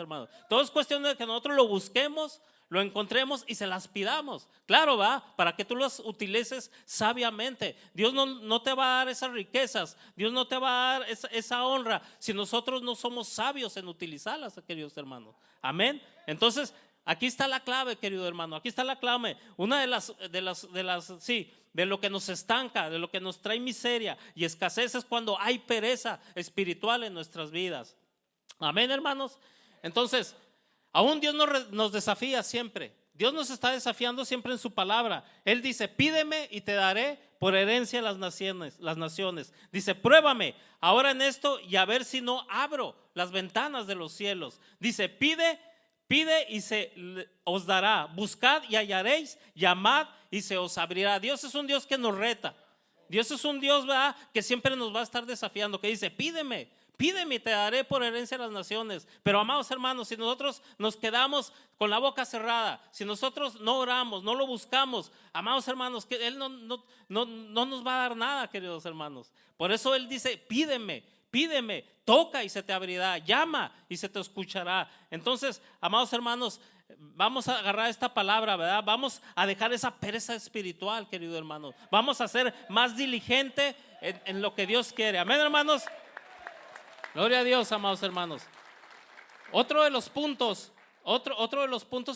Todo es cuestión de que nosotros lo busquemos, lo encontremos y se las pidamos. Claro, va, para que tú las utilices sabiamente. Dios no te va a dar esas riquezas, Dios no te va a dar esa honra si nosotros no somos sabios en utilizarlas, queridos hermanos. Amén. Entonces, aquí está la clave, querido hermano. Aquí está la clave. Una de las de lo que nos estanca, de lo que nos trae miseria y escasez, es cuando hay pereza espiritual en nuestras vidas. Amén, hermanos. Entonces, aún Dios nos desafía siempre. Dios nos está desafiando siempre en su palabra. Él dice: pídeme y te daré por herencia las naciones. Dice: pruébame ahora en esto y a ver si no abro las ventanas de los cielos. Dice: pide y se os dará. Buscad y hallaréis. Llamad y se os abrirá. Dios es un Dios que nos reta. Dios es un Dios, ¿verdad?, que siempre nos va a estar desafiando, que dice: pídeme y te daré por herencia las naciones. Pero, amados hermanos, si nosotros nos quedamos con la boca cerrada, si nosotros no oramos, no lo buscamos, amados hermanos, que Él no nos va a dar nada, queridos hermanos. Por eso Él dice: pídeme, toca y se te abrirá, llama y se te escuchará. Entonces, amados hermanos, vamos a agarrar esta palabra, ¿verdad? Vamos a dejar esa pereza espiritual, querido hermano. Vamos a ser más diligente en lo que Dios quiere. Amén, hermanos. Gloria a Dios, amados hermanos. Otro de los puntos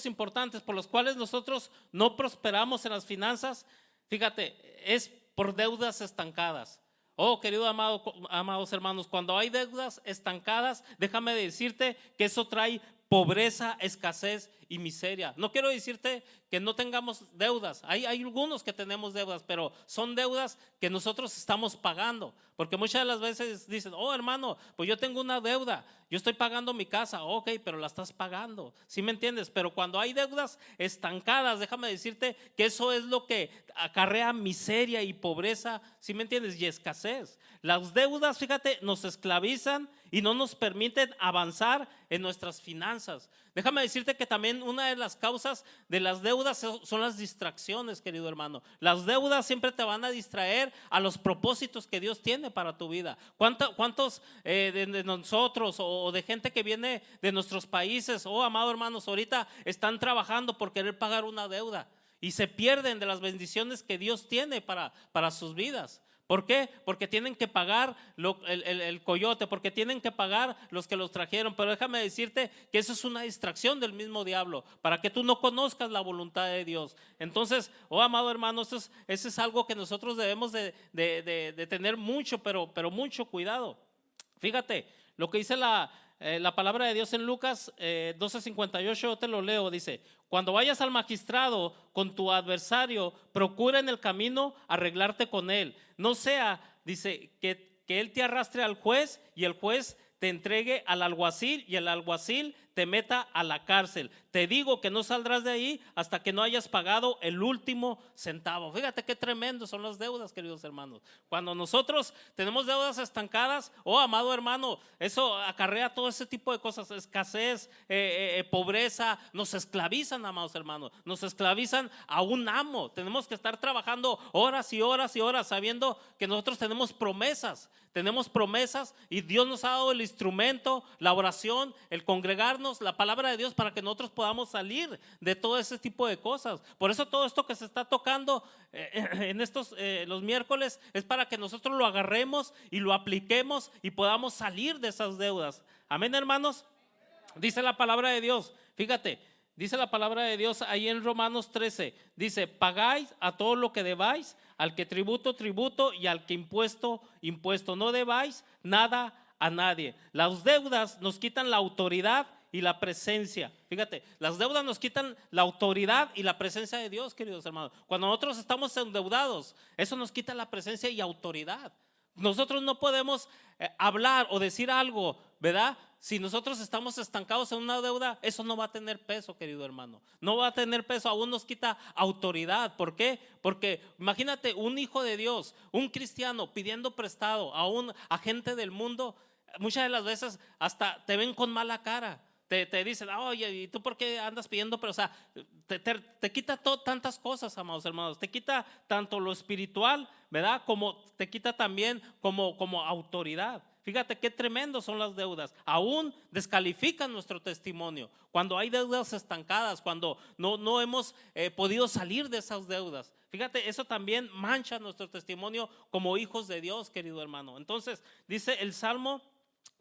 importantes por los cuales nosotros no prosperamos en las finanzas, fíjate, es por deudas estancadas. Oh, querido amados hermanos, cuando hay deudas estancadas, déjame decirte que eso trae pobreza, escasez y miseria. No quiero decirte que no tengamos deudas. Hay algunos que tenemos deudas, pero son deudas que nosotros estamos pagando. Porque muchas de las veces dicen: oh, hermano, pues yo tengo una deuda, yo estoy pagando mi casa. Ok, pero la estás pagando, ¿sí me entiendes? Pero cuando hay deudas estancadas, déjame decirte que eso es lo que acarrea miseria y pobreza, ¿sí me entiendes? Y escasez. Las deudas, fíjate, nos esclavizan y no nos permiten avanzar en nuestras finanzas. Déjame decirte que también una de las causas de las deudas son las distracciones, querido hermano. Las deudas siempre te van a distraer a los propósitos que Dios tiene para tu vida. ¿Cuántos de nosotros o de gente que viene de nuestros países, oh, amados hermanos, ahorita están trabajando por querer pagar una deuda y se pierden de las bendiciones que Dios tiene para sus vidas? ¿Por qué? Porque tienen que pagar el coyote, porque tienen que pagar los que los trajeron. Pero déjame decirte que eso es una distracción del mismo diablo, para que tú no conozcas la voluntad de Dios. Entonces, oh, amado hermano, eso es algo que nosotros debemos de tener mucho, pero mucho cuidado. Fíjate, lo que dice la palabra de Dios en Lucas 12:58, yo te lo leo, dice: cuando vayas al magistrado con tu adversario, procura en el camino arreglarte con él. No sea, dice, que él te arrastre al juez y el juez te entregue al alguacil y el alguacil te meta a la cárcel. Te digo que no saldrás de ahí hasta que no hayas pagado el último centavo. Fíjate qué tremendo son las deudas, queridos hermanos. Cuando nosotros tenemos deudas estancadas, oh, amado hermano, eso acarrea todo ese tipo de cosas: escasez, pobreza. Nos esclavizan, amados hermanos, nos esclavizan a un amo. Tenemos que estar trabajando horas y horas y horas, sabiendo que nosotros tenemos promesas y Dios nos ha dado el instrumento, la oración, el congregarnos, la palabra de Dios, para que nosotros podamos salir de todo ese tipo de cosas. Por eso todo esto que se está tocando en estos los miércoles es para que nosotros lo agarremos y lo apliquemos y podamos salir de esas deudas. Amén, hermanos. Dice la palabra de Dios, fíjate, dice la palabra de Dios ahí en Romanos 13, dice: pagáis a todo lo que debáis, al que tributo y al que impuesto. No debáis nada a nadie. Las deudas nos quitan la autoridad y la presencia. Fíjate, las deudas nos quitan la autoridad y la presencia de Dios, queridos hermanos. Cuando nosotros estamos endeudados, eso nos quita la presencia y autoridad. Nosotros no podemos hablar o decir algo, ¿verdad? Si nosotros estamos estancados en una deuda, eso no va a tener peso, querido hermano. No va a tener peso, aún nos quita autoridad. ¿Por qué? Porque imagínate un hijo de Dios, un cristiano pidiendo prestado a gente del mundo. Muchas de las veces hasta te ven con mala cara. Te dicen: oye, ¿y tú por qué andas pidiendo? Pero, o sea, te quita tantas cosas, amados hermanos. Te quita tanto lo espiritual, ¿verdad? Como te quita también como autoridad. Fíjate qué tremendo son las deudas. Aún descalifican nuestro testimonio. Cuando hay deudas estancadas, cuando no hemos podido salir de esas deudas. Fíjate, eso también mancha nuestro testimonio como hijos de Dios, querido hermano. Entonces, dice el Salmo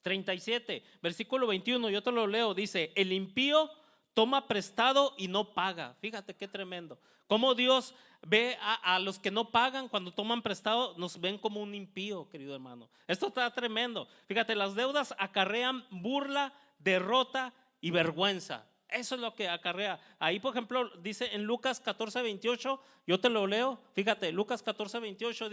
37, versículo 21, yo te lo leo, dice: el impío toma prestado y no paga. Fíjate qué tremendo. Cómo Dios ve a los que no pagan cuando toman prestado, nos ven como un impío, querido hermano. Esto está tremendo. Fíjate, las deudas acarrean burla, derrota y vergüenza. Eso es lo que acarrea. Ahí, por ejemplo, dice en Lucas 14:28, yo te lo leo. Fíjate, Lucas 14:28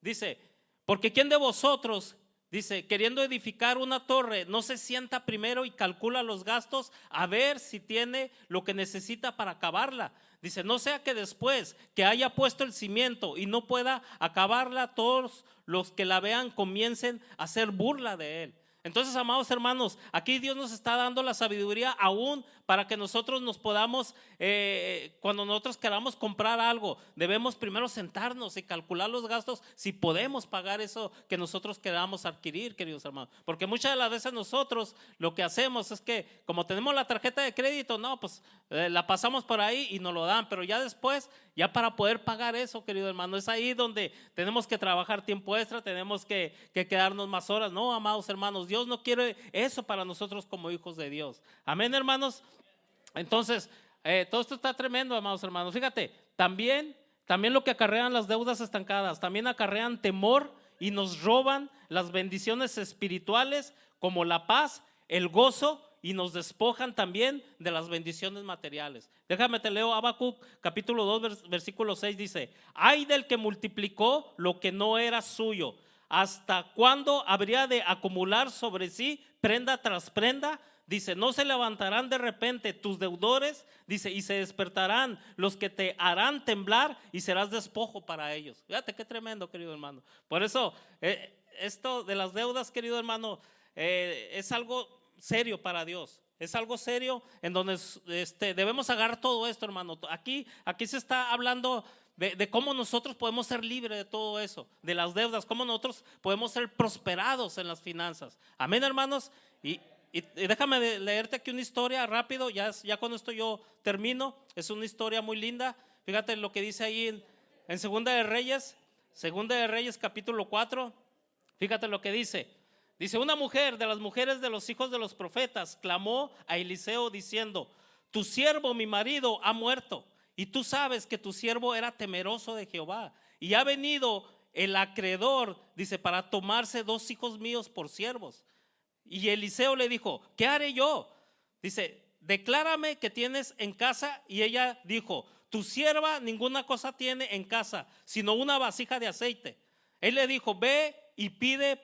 dice, porque ¿quién de vosotros, dice, queriendo edificar una torre, no se sienta primero y calcula los gastos a ver si tiene lo que necesita para acabarla? Dice, no sea que después que haya puesto el cimiento y no pueda acabarla, todos los que la vean comiencen a hacer burla de él. Entonces, amados hermanos, aquí Dios nos está dando la sabiduría aún para que nosotros nos podamos, cuando nosotros queramos comprar algo, debemos primero sentarnos y calcular los gastos si podemos pagar eso que nosotros queramos adquirir, queridos hermanos. Porque muchas de las veces nosotros lo que hacemos es que como tenemos la tarjeta de crédito, no, pues la pasamos por ahí y nos lo dan, pero ya después, ya para poder pagar eso, querido hermano, es ahí donde tenemos que trabajar tiempo extra, tenemos que quedarnos más horas. No, amados hermanos, Dios no quiere eso para nosotros como hijos de Dios. Amén, hermanos. Entonces, todo esto está tremendo, amados hermanos. Fíjate, también lo que acarrean las deudas estancadas, también acarrean temor y nos roban las bendiciones espirituales como la paz, el gozo, y nos despojan también de las bendiciones materiales. Déjame te leo Habacuc capítulo 2 versículo 6, dice, ay del que multiplicó lo que no era suyo, ¿hasta cuándo habría de acumular sobre sí prenda tras prenda? Dice, no se levantarán de repente tus deudores, dice, y se despertarán los que te harán temblar y serás despojo para ellos. Fíjate qué tremendo, querido hermano. Por eso, esto de las deudas, querido hermano, es algo serio para Dios. Es algo serio en donde debemos agarrar todo esto, hermano. Aquí se está hablando de cómo nosotros podemos ser libres de todo eso, de las deudas, cómo nosotros podemos ser prosperados en las finanzas. Amén, hermanos. Y déjame leerte aquí una historia rápido, ya con esto yo termino. Es una historia muy linda. Fíjate lo que dice ahí en Segunda de Reyes capítulo 4. Fíjate lo que dice. Dice, una mujer de las mujeres de los hijos de los profetas clamó a Eliseo diciendo, tu siervo, mi marido, ha muerto, y tú sabes que tu siervo era temeroso de Jehová, y ha venido el acreedor, dice, para tomarse 2 hijos míos por siervos. Y Eliseo le dijo, ¿qué haré yo? Dice, declárame que tienes en casa. Y ella dijo, tu sierva ninguna cosa tiene en casa, sino una vasija de aceite. Él le dijo, ve y pide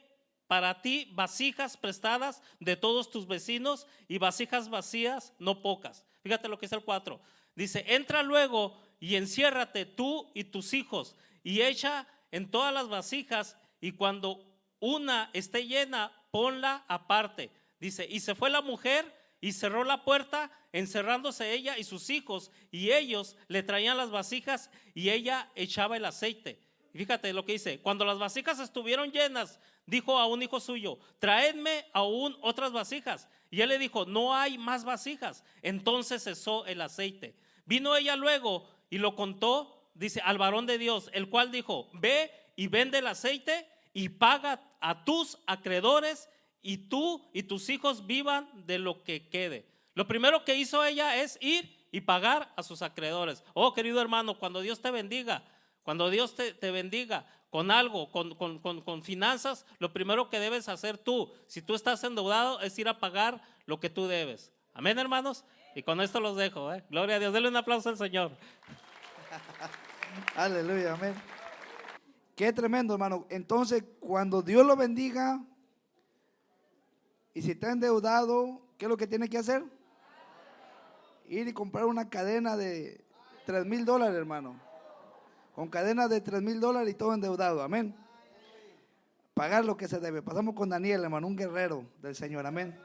para ti vasijas prestadas de todos tus vecinos y vasijas vacías, no pocas. Fíjate lo que es el 4. Dice, entra luego y enciérrate tú y tus hijos y echa en todas las vasijas, y cuando una esté llena, ponla aparte. Dice, y se fue la mujer y cerró la puerta, encerrándose ella y sus hijos, y ellos le traían las vasijas y ella echaba el aceite. Y fíjate lo que dice, cuando las vasijas estuvieron llenas, dijo a un hijo suyo, traedme aún otras vasijas. Y él le dijo, no hay más vasijas. Entonces cesó el aceite. Vino ella luego y lo contó, dice, al varón de Dios, el cual dijo, ve y vende el aceite y paga a tus acreedores, y tú y tus hijos vivan de lo que quede. Lo primero que hizo ella es ir y pagar a sus acreedores. Oh, querido hermano, cuando Dios te bendiga, te bendiga con algo, con finanzas, lo primero que debes hacer tú, si tú estás endeudado, es ir a pagar lo que tú debes. Amén, hermanos. Y con esto los dejo. Gloria a Dios. Denle un aplauso al Señor. Aleluya, amén. Qué tremendo, hermano. Entonces, cuando Dios lo bendiga, y si está endeudado, ¿qué es lo que tiene que hacer? Ir y comprar una cadena de $3,000, hermano. Con cadena de $3,000 y todo endeudado, amén. Pagar lo que se debe. Pasamos con Daniel, hermano, un guerrero del Señor, amén.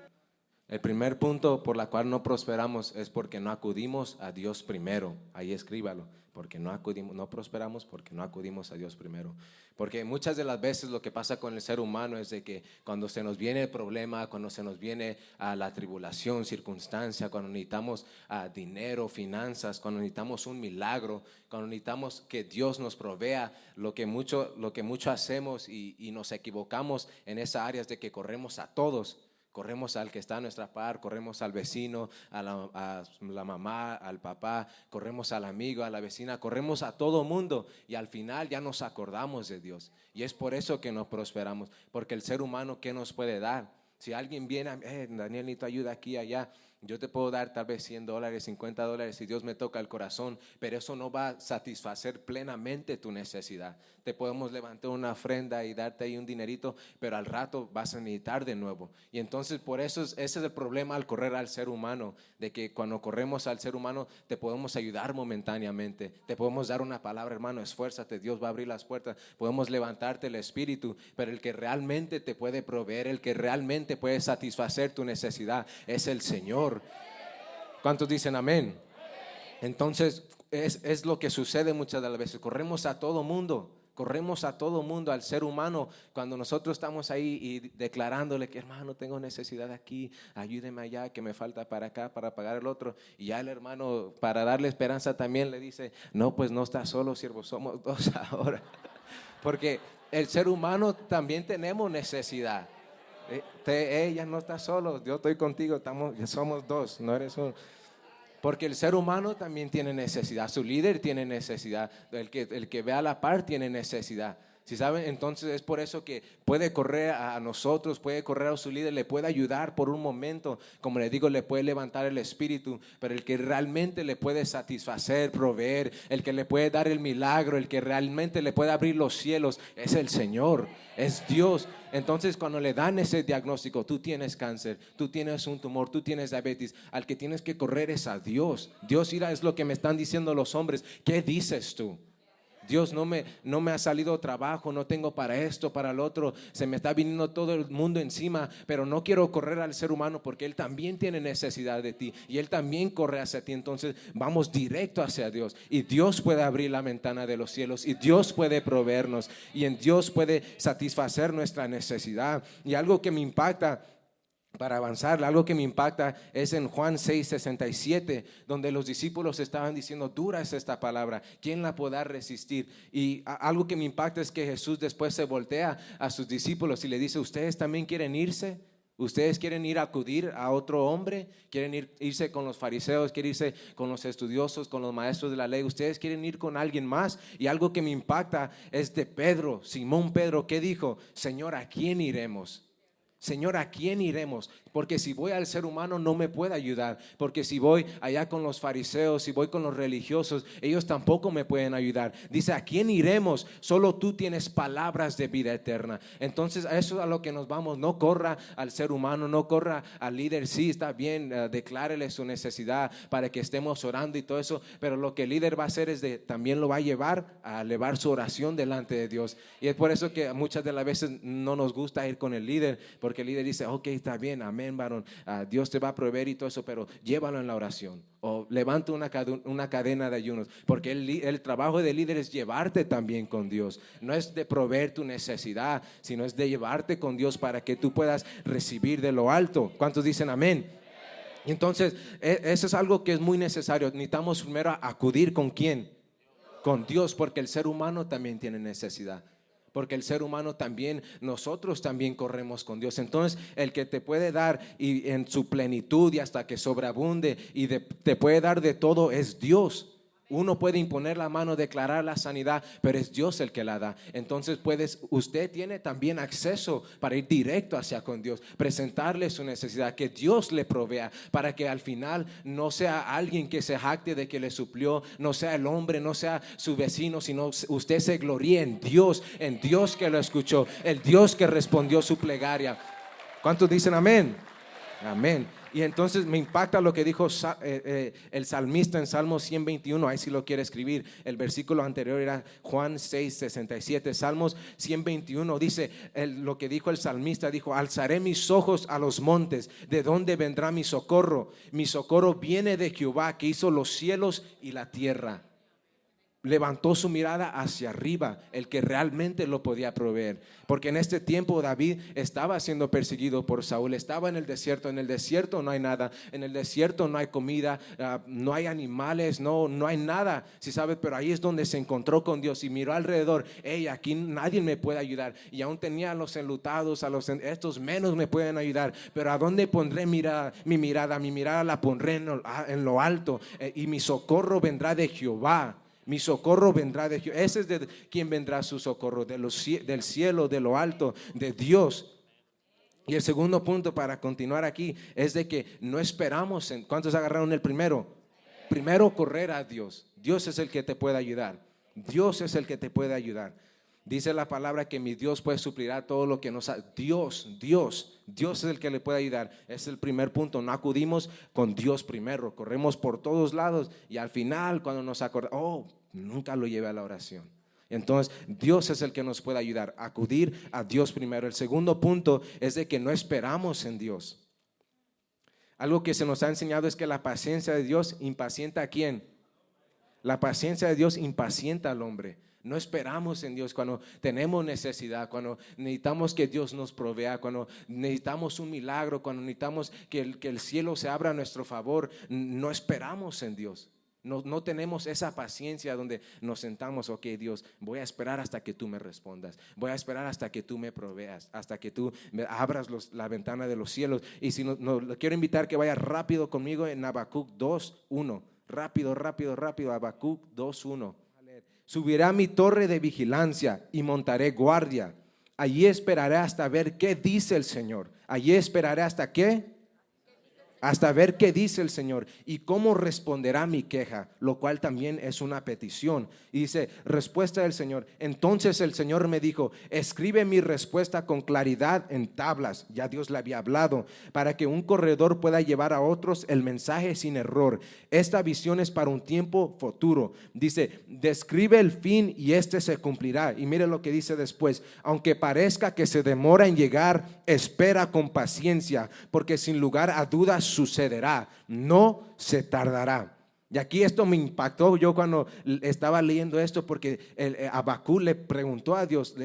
El primer punto por la cual no prosperamos es porque no acudimos a Dios primero. Ahí escríbalo, porque no prosperamos porque no acudimos a Dios primero. Porque muchas de las veces lo que pasa con el ser humano es de que cuando se nos viene el problema, cuando se nos viene la tribulación, circunstancia, cuando necesitamos dinero, finanzas, cuando necesitamos un milagro, cuando necesitamos que Dios nos provea, lo que mucho hacemos y nos equivocamos en esa área es de que corremos a todos Corremos al que está a nuestra par, corremos al vecino, a la mamá, al papá, corremos al amigo, a la vecina, corremos a todo mundo y al final ya nos acordamos de Dios. Y es por eso que no prosperamos, porque el ser humano, ¿qué nos puede dar? Si alguien viene, Daniel, necesito ayuda aquí y allá, yo te puedo dar tal vez $100, $50 si Dios me toca el corazón, pero eso no va a satisfacer plenamente tu necesidad. Te podemos levantar una ofrenda y darte ahí un dinerito, pero al rato vas a necesitar de nuevo. Y entonces por eso ese es el problema al correr al ser humano, de que cuando corremos al ser humano te podemos ayudar momentáneamente, te podemos dar una palabra, hermano, esfuérzate, Dios va a abrir las puertas, podemos levantarte el espíritu, pero el que realmente te puede proveer, el que realmente puede satisfacer tu necesidad es el Señor. ¿Cuántos dicen amén? Entonces es lo que sucede muchas de las veces, corremos a todo mundo, al ser humano, cuando nosotros estamos ahí y declarándole que hermano, tengo necesidad aquí, ayúdeme allá, que me falta para acá, para pagar el otro, y ya el hermano, para darle esperanza también le dice, no, pues no estás solo, siervo, somos dos ahora, porque el ser humano también tenemos necesidad. Ella no está solo, yo estoy contigo, somos dos, no eres uno. Porque el ser humano también tiene necesidad, su líder tiene necesidad, el que ve a la par tiene necesidad. ¿Sí saben? Entonces es por eso que puede correr a nosotros, puede correr a su líder, le puede ayudar por un momento, como le digo, le puede levantar el espíritu, pero el que realmente le puede satisfacer, proveer, el que le puede dar el milagro, el que realmente le puede abrir los cielos, es el Señor, es Dios. Entonces cuando le dan ese diagnóstico, tú tienes cáncer, tú tienes un tumor, tú tienes diabetes, al que tienes que correr es a Dios. Dios, mira, es lo que me están diciendo los hombres, ¿qué dices tú? Dios, no me ha salido trabajo, no tengo para esto, para el otro, se me está viniendo todo el mundo encima, pero no quiero correr al ser humano porque Él también tiene necesidad de ti y Él también corre hacia ti. Entonces vamos directo hacia Dios y Dios puede abrir la ventana de los cielos y Dios puede proveernos y en Dios puede satisfacer nuestra necesidad. Y algo que me impacta, para avanzar, algo que me impacta es en Juan 6:67, donde los discípulos estaban diciendo, dura es esta palabra, ¿quién la podrá resistir? Y algo que me impacta es que Jesús después se voltea a sus discípulos y le dice, ¿ustedes también quieren irse? ¿Ustedes quieren ir a acudir a otro hombre? ¿Quieren irse con los fariseos? ¿Quieren irse con los estudiosos, con los maestros de la ley? ¿Ustedes quieren ir con alguien más? Y algo que me impacta es de Pedro, Simón Pedro, que dijo, Señor, ¿a quién iremos? Señor, ¿a quién iremos? Porque si voy al ser humano no me puede ayudar. Porque si voy allá con los fariseos, si voy con los religiosos, ellos tampoco me pueden ayudar. Dice, ¿a quién iremos? Solo tú tienes palabras de vida eterna. Entonces a eso es a lo que nos vamos. No corra al ser humano, no corra al líder. Sí, está bien, declárele su necesidad para que estemos orando y todo eso. Pero lo que el líder va a hacer también lo va a llevar a elevar su oración delante de Dios. Y es por eso que muchas de las veces no nos gusta ir con el líder, porque el líder dice, ok, está bien, amén, varón, Dios te va a proveer y todo eso, pero llévalo en la oración o levanta una cadena de ayunos, porque el trabajo del líder es llevarte también con Dios. No es de proveer tu necesidad, sino es de llevarte con Dios para que tú puedas recibir de lo alto. ¿Cuántos dicen amén? Entonces eso es algo que es muy necesario. Necesitamos primero acudir ¿con quién? Con Dios, porque el ser humano también tiene necesidad. Porque el ser humano también, nosotros también corremos con Dios. Entonces el que te puede dar y en su plenitud y hasta que sobreabunde y te puede dar de todo es Dios. Uno puede imponer la mano, declarar la sanidad, pero es Dios el que la da. Entonces usted tiene también acceso para ir directo hacia con Dios, presentarle su necesidad, que Dios le provea, para que al final no sea alguien que se jacte de que le suplió, no sea el hombre, no sea su vecino, sino usted se gloríe en Dios que lo escuchó, el Dios que respondió su plegaria. ¿Cuántos dicen amén? Amén. Y entonces me impacta lo que dijo el salmista en Salmo 121, ahí si lo quiere escribir, el versículo anterior era Juan 6:67, Salmos 121 dice, lo que dijo el salmista, dijo, alzaré mis ojos a los montes, ¿de dónde vendrá mi socorro? Mi socorro viene de Jehová, que hizo los cielos y la tierra. levantó su mirada hacia arriba, el que realmente lo podía proveer. Porque en este tiempo David estaba siendo perseguido por Saúl, estaba en el desierto no hay nada, en el desierto no hay comida, no hay animales, no hay nada, si sabes, pero ahí es donde se encontró con Dios y miró alrededor, hey, aquí nadie me puede ayudar, y aún tenía a los enlutados, estos menos me pueden ayudar, pero ¿a dónde pondré mi mirada la pondré en lo alto, y mi socorro vendrá de Jehová. Mi socorro vendrá de Jehová. Ese es de quien vendrá su socorro, del cielo, de lo alto, de Dios. Y el segundo punto para continuar aquí es de que no esperamos ¿cuántos agarraron el primero? Primero correr a Dios. Dios es el que te puede ayudar. Dios es el que te puede ayudar. Dice la palabra que mi Dios pues suplirá todo lo que nos ha. Dios es el que le puede ayudar. Es el primer punto. No acudimos con Dios primero. Corremos por todos lados y al final cuando nos acordamos, nunca lo llevé a la oración. Entonces Dios es el que nos puede ayudar. Acudir a Dios primero. El segundo punto es de que no esperamos en Dios. Algo que se nos ha enseñado es que la paciencia de Dios impacienta ¿a quién? La paciencia de Dios impacienta al hombre. No esperamos en Dios cuando tenemos necesidad, cuando necesitamos que Dios nos provea, cuando necesitamos un milagro, cuando necesitamos que el cielo se abra a nuestro favor. No esperamos en Dios. No tenemos esa paciencia donde nos sentamos, ok Dios, voy a esperar hasta que tú me respondas, voy a esperar hasta que tú me proveas, hasta que tú me abras la ventana de los cielos. Y si no, lo quiero invitar que vaya rápido conmigo en Habacuc 2:1, rápido, Habacuc 2:1. Subiré a mi torre de vigilancia y montaré guardia. Allí esperaré hasta ver qué dice el Señor. Allí esperaré hasta qué. Hasta ver qué dice el Señor y cómo responderá mi queja, lo cual también es una petición. Y dice, respuesta del Señor. Entonces el Señor me dijo, escribe mi respuesta con claridad en tablas. Ya Dios le había hablado, para que un corredor pueda llevar a otros el mensaje sin error. Esta visión es para un tiempo futuro. Dice, describe el fin y este se cumplirá. Y mire lo que dice después, aunque parezca que se demora en llegar, espera con paciencia, porque sin lugar a dudas sucederá, no se tardará. Y aquí esto me impactó yo cuando estaba leyendo esto, porque Habacuc le preguntó a Dios,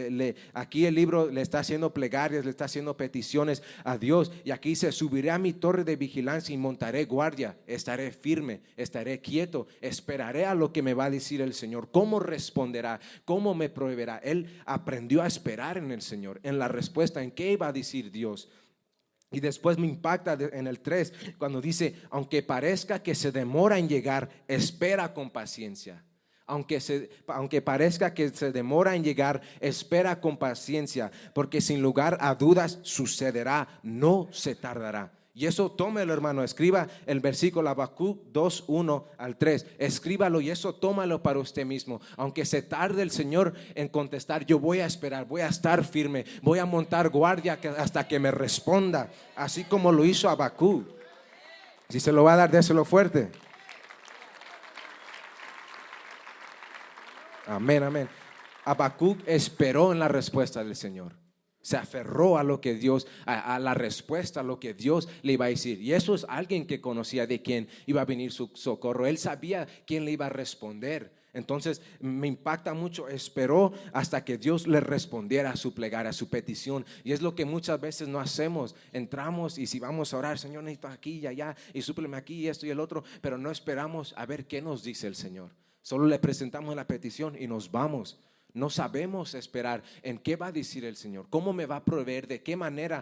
aquí el libro le está haciendo plegarias, le está haciendo peticiones a Dios, y aquí dice, subiré a mi torre de vigilancia y montaré guardia, estaré firme, estaré quieto, esperaré a lo que me va a decir el Señor, cómo responderá, cómo me proveerá. Él aprendió a esperar en el Señor, en la respuesta, en qué iba a decir Dios. Y después me impacta en el 3, cuando dice, aunque parezca que se demora en llegar, espera con paciencia. Aunque parezca que se demora en llegar, espera con paciencia, porque sin lugar a dudas sucederá, no se tardará. Y eso tómelo, hermano, escriba el versículo Habacuc 2:1 al 3, escríbalo y eso tómalo para usted mismo. Aunque se tarde el Señor en contestar, yo voy a esperar, voy a estar firme, voy a montar guardia hasta que me responda, así como lo hizo Habacuc. Si se lo va a dar, déselo fuerte. Amén, amén. Habacuc esperó en la respuesta del Señor. Se aferró a lo que Dios, a la respuesta, a lo que Dios le iba a decir. Y eso es alguien que conocía de quién iba a venir su socorro. Él sabía quién le iba a responder. Entonces me impacta mucho, esperó hasta que Dios le respondiera a su plegaria, a su petición. Y es lo que muchas veces no hacemos. Entramos y si vamos a orar, Señor, necesito aquí y allá, y súpleme aquí y esto y el otro, pero no esperamos a ver qué nos dice el Señor. Solo le presentamos la petición y nos vamos. No sabemos esperar en qué va a decir el Señor, cómo me va a proveer, de qué manera,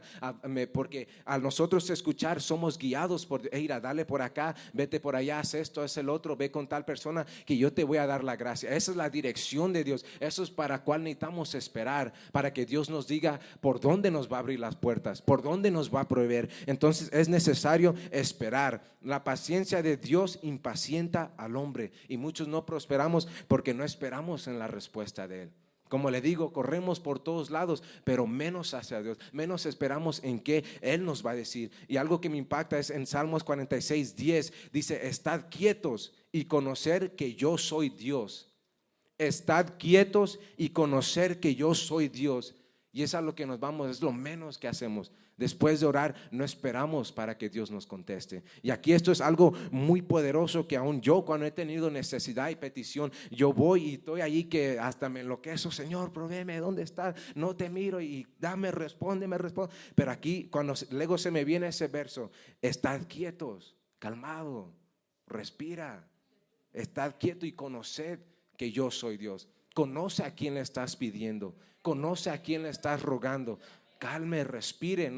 porque a nosotros escuchar somos guiados por, mira, dale por acá, vete por allá, haz esto, haz el otro, ve con tal persona que yo te voy a dar la gracia. Esa es la dirección de Dios, eso es para cual necesitamos esperar, para que Dios nos diga por dónde nos va a abrir las puertas, por dónde nos va a proveer. Entonces es necesario esperar. La paciencia de Dios impacienta al hombre y muchos no prosperamos porque no esperamos en la respuesta de Él. Como le digo, corremos por todos lados, pero menos hacia Dios, menos esperamos en qué Él nos va a decir. Y algo que me impacta es en Salmos 46:10, dice, estad quietos y conocer que yo soy Dios. Estad quietos y conocer que yo soy Dios. Y es a lo que nos vamos, es lo menos que hacemos. Después de orar, no esperamos para que Dios nos conteste. Y aquí esto es algo muy poderoso que aún yo, cuando he tenido necesidad y petición, yo voy y estoy allí que hasta me enloquezo. Señor, provéeme, ¿dónde estás? No te miro y dame, responde. Pero aquí, cuando luego se me viene ese verso, estad quietos, calmado, respira, estad quieto y conoced que yo soy Dios. Conoce a quién le estás pidiendo, conoce a quién le estás rogando. Calme, respire.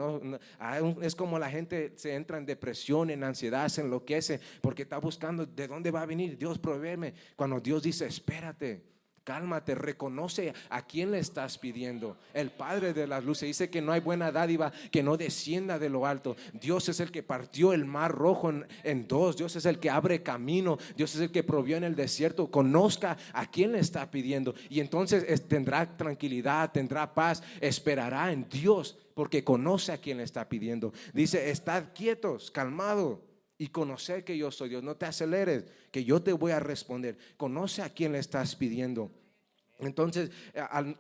Es como la gente se entra en depresión, en ansiedad, se enloquece porque está buscando de dónde va a venir. Dios, provéeme. Cuando Dios dice, espérate, cálmate, reconoce a quién le estás pidiendo. El Padre de las luces dice que no hay buena dádiva que no descienda de lo alto. Dios es el que partió el mar rojo en dos. Dios es el que abre camino. Dios es el que provió en el desierto. Conozca a quién le está pidiendo y entonces tendrá tranquilidad, tendrá paz, esperará en Dios porque conoce a quién le está pidiendo. Dice, estad quietos, calmado y conocer que yo soy Dios. No te aceleres, que yo te voy a responder. Conoce a quién le estás pidiendo. Entonces,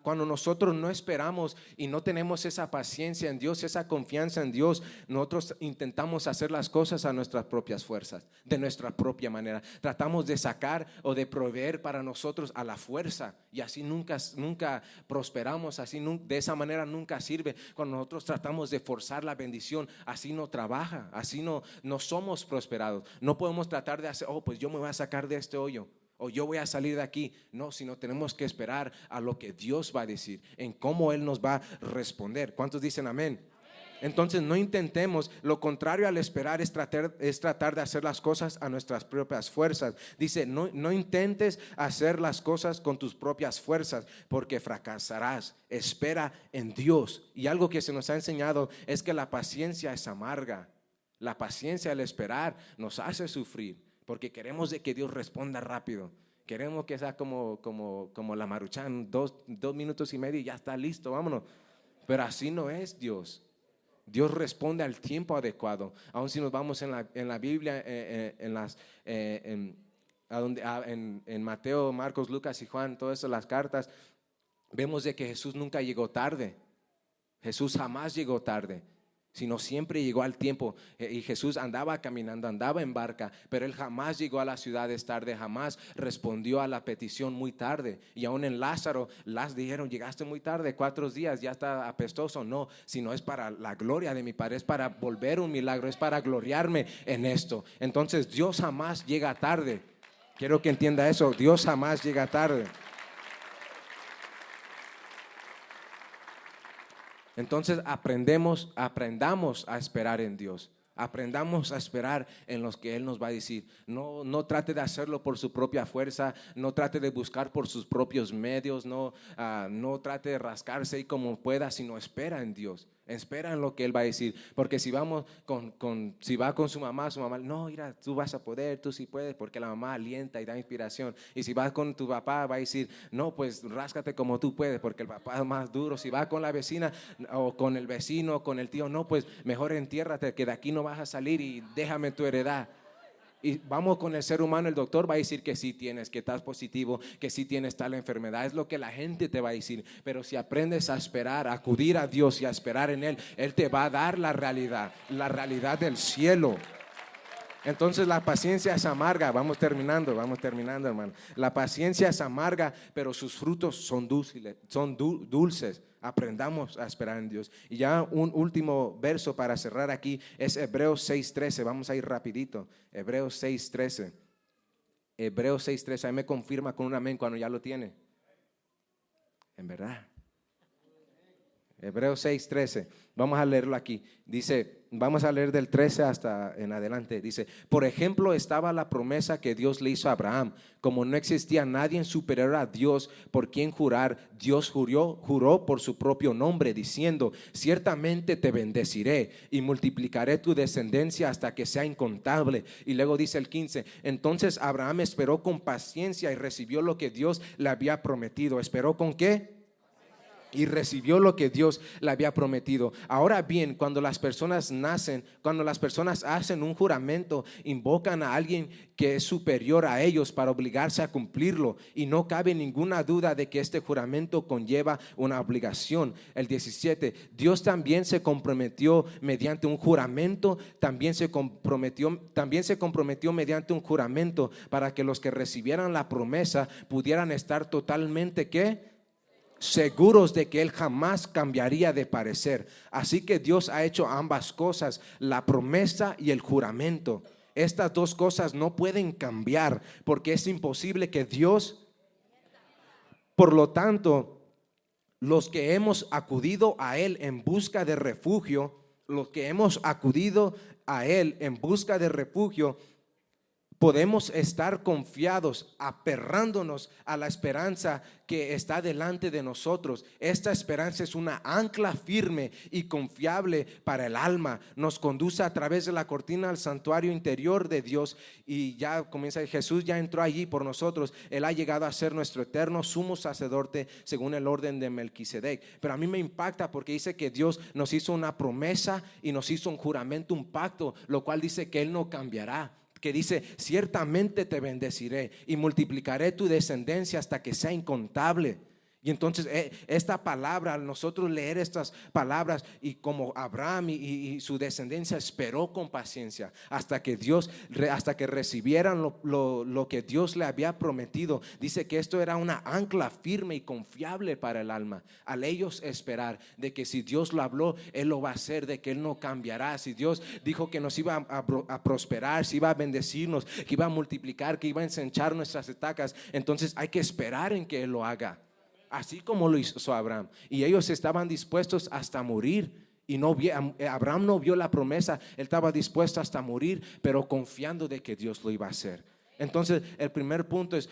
cuando nosotros no esperamos y no tenemos esa paciencia en Dios, esa confianza en Dios, nosotros intentamos hacer las cosas a nuestras propias fuerzas, de nuestra propia manera. Tratamos de sacar o de proveer para nosotros a la fuerza y así nunca prosperamos, así de esa manera nunca sirve. Cuando nosotros tratamos de forzar la bendición, así no trabaja, así no somos prosperados. No podemos tratar de hacer, pues yo me voy a sacar de este hoyo, o yo voy a salir de aquí. No, sino tenemos que esperar a lo que Dios va a decir, en cómo Él nos va a responder. ¿Cuántos dicen amén? Entonces no intentemos, lo contrario al esperar es tratar de hacer las cosas a nuestras propias fuerzas. Dice, no intentes hacer las cosas con tus propias fuerzas porque fracasarás. Espera en Dios. Y algo que se nos ha enseñado es que la paciencia es amarga. La paciencia, el esperar, nos hace sufrir. Porque queremos de que Dios responda rápido. Queremos que sea como la Maruchan, 2 minutos y medio y ya está listo, vámonos. Pero así no es Dios. Dios responde al tiempo adecuado. Aun si nos vamos en la Biblia, en Mateo, Marcos, Lucas y Juan, todas esas las cartas, vemos de que Jesús nunca llegó tarde. Jesús jamás llegó tarde, sino siempre llegó al tiempo. Y Jesús andaba caminando, andaba en barca, pero Él jamás llegó a las ciudades tarde, jamás respondió a la petición muy tarde. Y aún en Lázaro, las dijeron, llegaste muy tarde, 4 días, ya está apestoso. No, sino es para la gloria de mi Padre, es para volver un milagro, es para gloriarme en esto. Entonces Dios jamás llega tarde. Quiero que entienda eso, Dios jamás llega tarde. Entonces aprendamos a esperar en Dios. Aprendamos a esperar en los que Él nos va a decir. No trate de hacerlo por su propia fuerza, no trate de buscar por sus propios medios, no trate de rascarse y como pueda, sino espera en Dios. Espera en lo que Él va a decir. Porque si va con su mamá, no, mira, tú vas a poder, tú sí puedes, porque la mamá alienta y da inspiración. Y si vas con tu papá, va a decir, no, pues ráscate como tú puedes, porque el papá es más duro. Si va con la vecina o con el vecino o con el tío, no, pues mejor entiérrate, que de aquí no vas a salir y déjame tu heredad. Y vamos con el ser humano, el doctor va a decir que sí tienes, que estás positivo, que sí tienes tal enfermedad. Es lo que la gente te va a decir. Pero si aprendes a esperar, a acudir a Dios y a esperar en Él, Él te va a dar la realidad del cielo. Entonces la paciencia es amarga. Vamos terminando, hermano. La paciencia es amarga, pero sus frutos son dulces. Aprendamos a esperar en Dios. Y ya un último verso para cerrar aquí es Hebreos 6:13. Vamos a ir rapidito. Hebreos 6:13. Hebreos 6:13. Ahí me confirma con un amén cuando ya lo tiene. En verdad. Hebreos 6:13. Vamos a leerlo aquí. Dice, vamos a leer del 13 hasta en adelante. Dice, por ejemplo, estaba la promesa que Dios le hizo a Abraham. Como no existía nadie superior a Dios por quien jurar, Dios juró por su propio nombre, diciendo, ciertamente te bendeciré y multiplicaré tu descendencia hasta que sea incontable. Y luego dice el 15, entonces Abraham esperó con paciencia y recibió lo que Dios le había prometido. ¿Esperó con qué? y recibió lo que Dios le había prometido. Ahora bien, cuando las personas nacen, cuando las personas hacen un juramento, invocan a alguien que es superior a ellos para obligarse a cumplirlo, y no cabe ninguna duda de que este juramento conlleva una obligación. El 17, Dios también se comprometió mediante un juramento, también se comprometió mediante un juramento para que los que recibieran la promesa pudieran estar totalmente ¿qué? Seguros de que Él jamás cambiaría de parecer. Así que Dios ha hecho ambas cosas, la promesa y el juramento. Estas dos cosas no pueden cambiar porque es imposible que Dios. Por lo tanto, los que hemos acudido a Él en busca de refugio, podemos estar confiados, aferrándonos a la esperanza que está delante de nosotros. Esta esperanza es una ancla firme y confiable para el alma. Nos conduce a través de la cortina al santuario interior de Dios, y ya comienza, Jesús ya entró allí por nosotros. Él ha llegado a ser nuestro eterno sumo sacerdote según el orden de Melquisedec. Pero a mí me impacta porque dice que Dios nos hizo una promesa y nos hizo un juramento, un pacto, lo cual dice que Él no cambiará. Que dice, ciertamente te bendeciré y multiplicaré tu descendencia hasta que sea incontable. Y entonces esta palabra, al nosotros leer estas palabras, y como Abraham y su descendencia esperó con paciencia hasta que recibieran lo que Dios le había prometido, dice que esto era una ancla firme y confiable para el alma. Al ellos esperar de que si Dios lo habló, Él lo va a hacer, de que Él no cambiará. Si Dios dijo que nos iba a prosperar, si iba a bendecirnos, que iba a multiplicar, que iba a ensanchar nuestras estacas, entonces hay que esperar en que Él lo haga. Así como lo hizo Abraham, y ellos estaban dispuestos hasta morir, y Abraham no vio la promesa, él estaba dispuesto hasta morir, pero confiando de que Dios lo iba a hacer. Entonces el primer punto es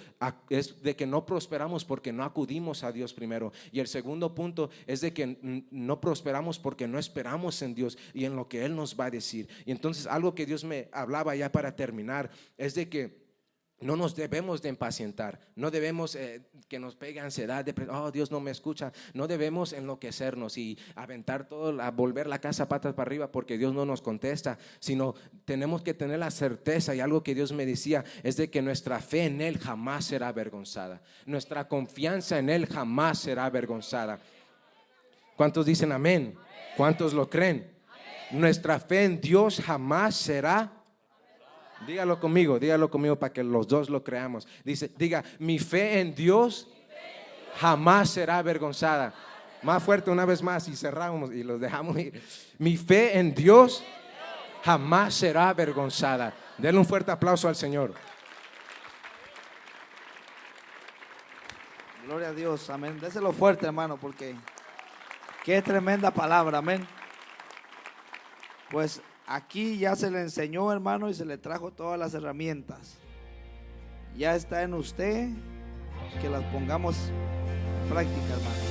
de que no prosperamos porque no acudimos a Dios primero, y el segundo punto es de que no prosperamos porque no esperamos en Dios y en lo que Él nos va a decir. Y entonces algo que Dios me hablaba ya para terminar es de que no nos debemos de impacientar, no debemos que nos pegue ansiedad, oh Dios no me escucha. No debemos enloquecernos y aventar todo, a volver la casa patas para arriba porque Dios no nos contesta, sino tenemos que tener la certeza, y algo que Dios me decía es de que nuestra fe en Él jamás será avergonzada, nuestra confianza en Él jamás será avergonzada. ¿Cuántos dicen amén? ¿Cuántos lo creen? Nuestra fe en Dios jamás será. Dígalo conmigo para que los dos lo creamos. Diga, mi fe en Dios jamás será avergonzada. Más fuerte una vez más y cerramos y los dejamos ir. Mi fe en Dios jamás será avergonzada. Denle un fuerte aplauso al Señor. Gloria a Dios, amén. Déselo fuerte, hermano, porque qué tremenda palabra, amén. Pues aquí ya se le enseñó, hermano, y se le trajo todas las herramientas. Ya está en usted que las pongamos en práctica, hermano.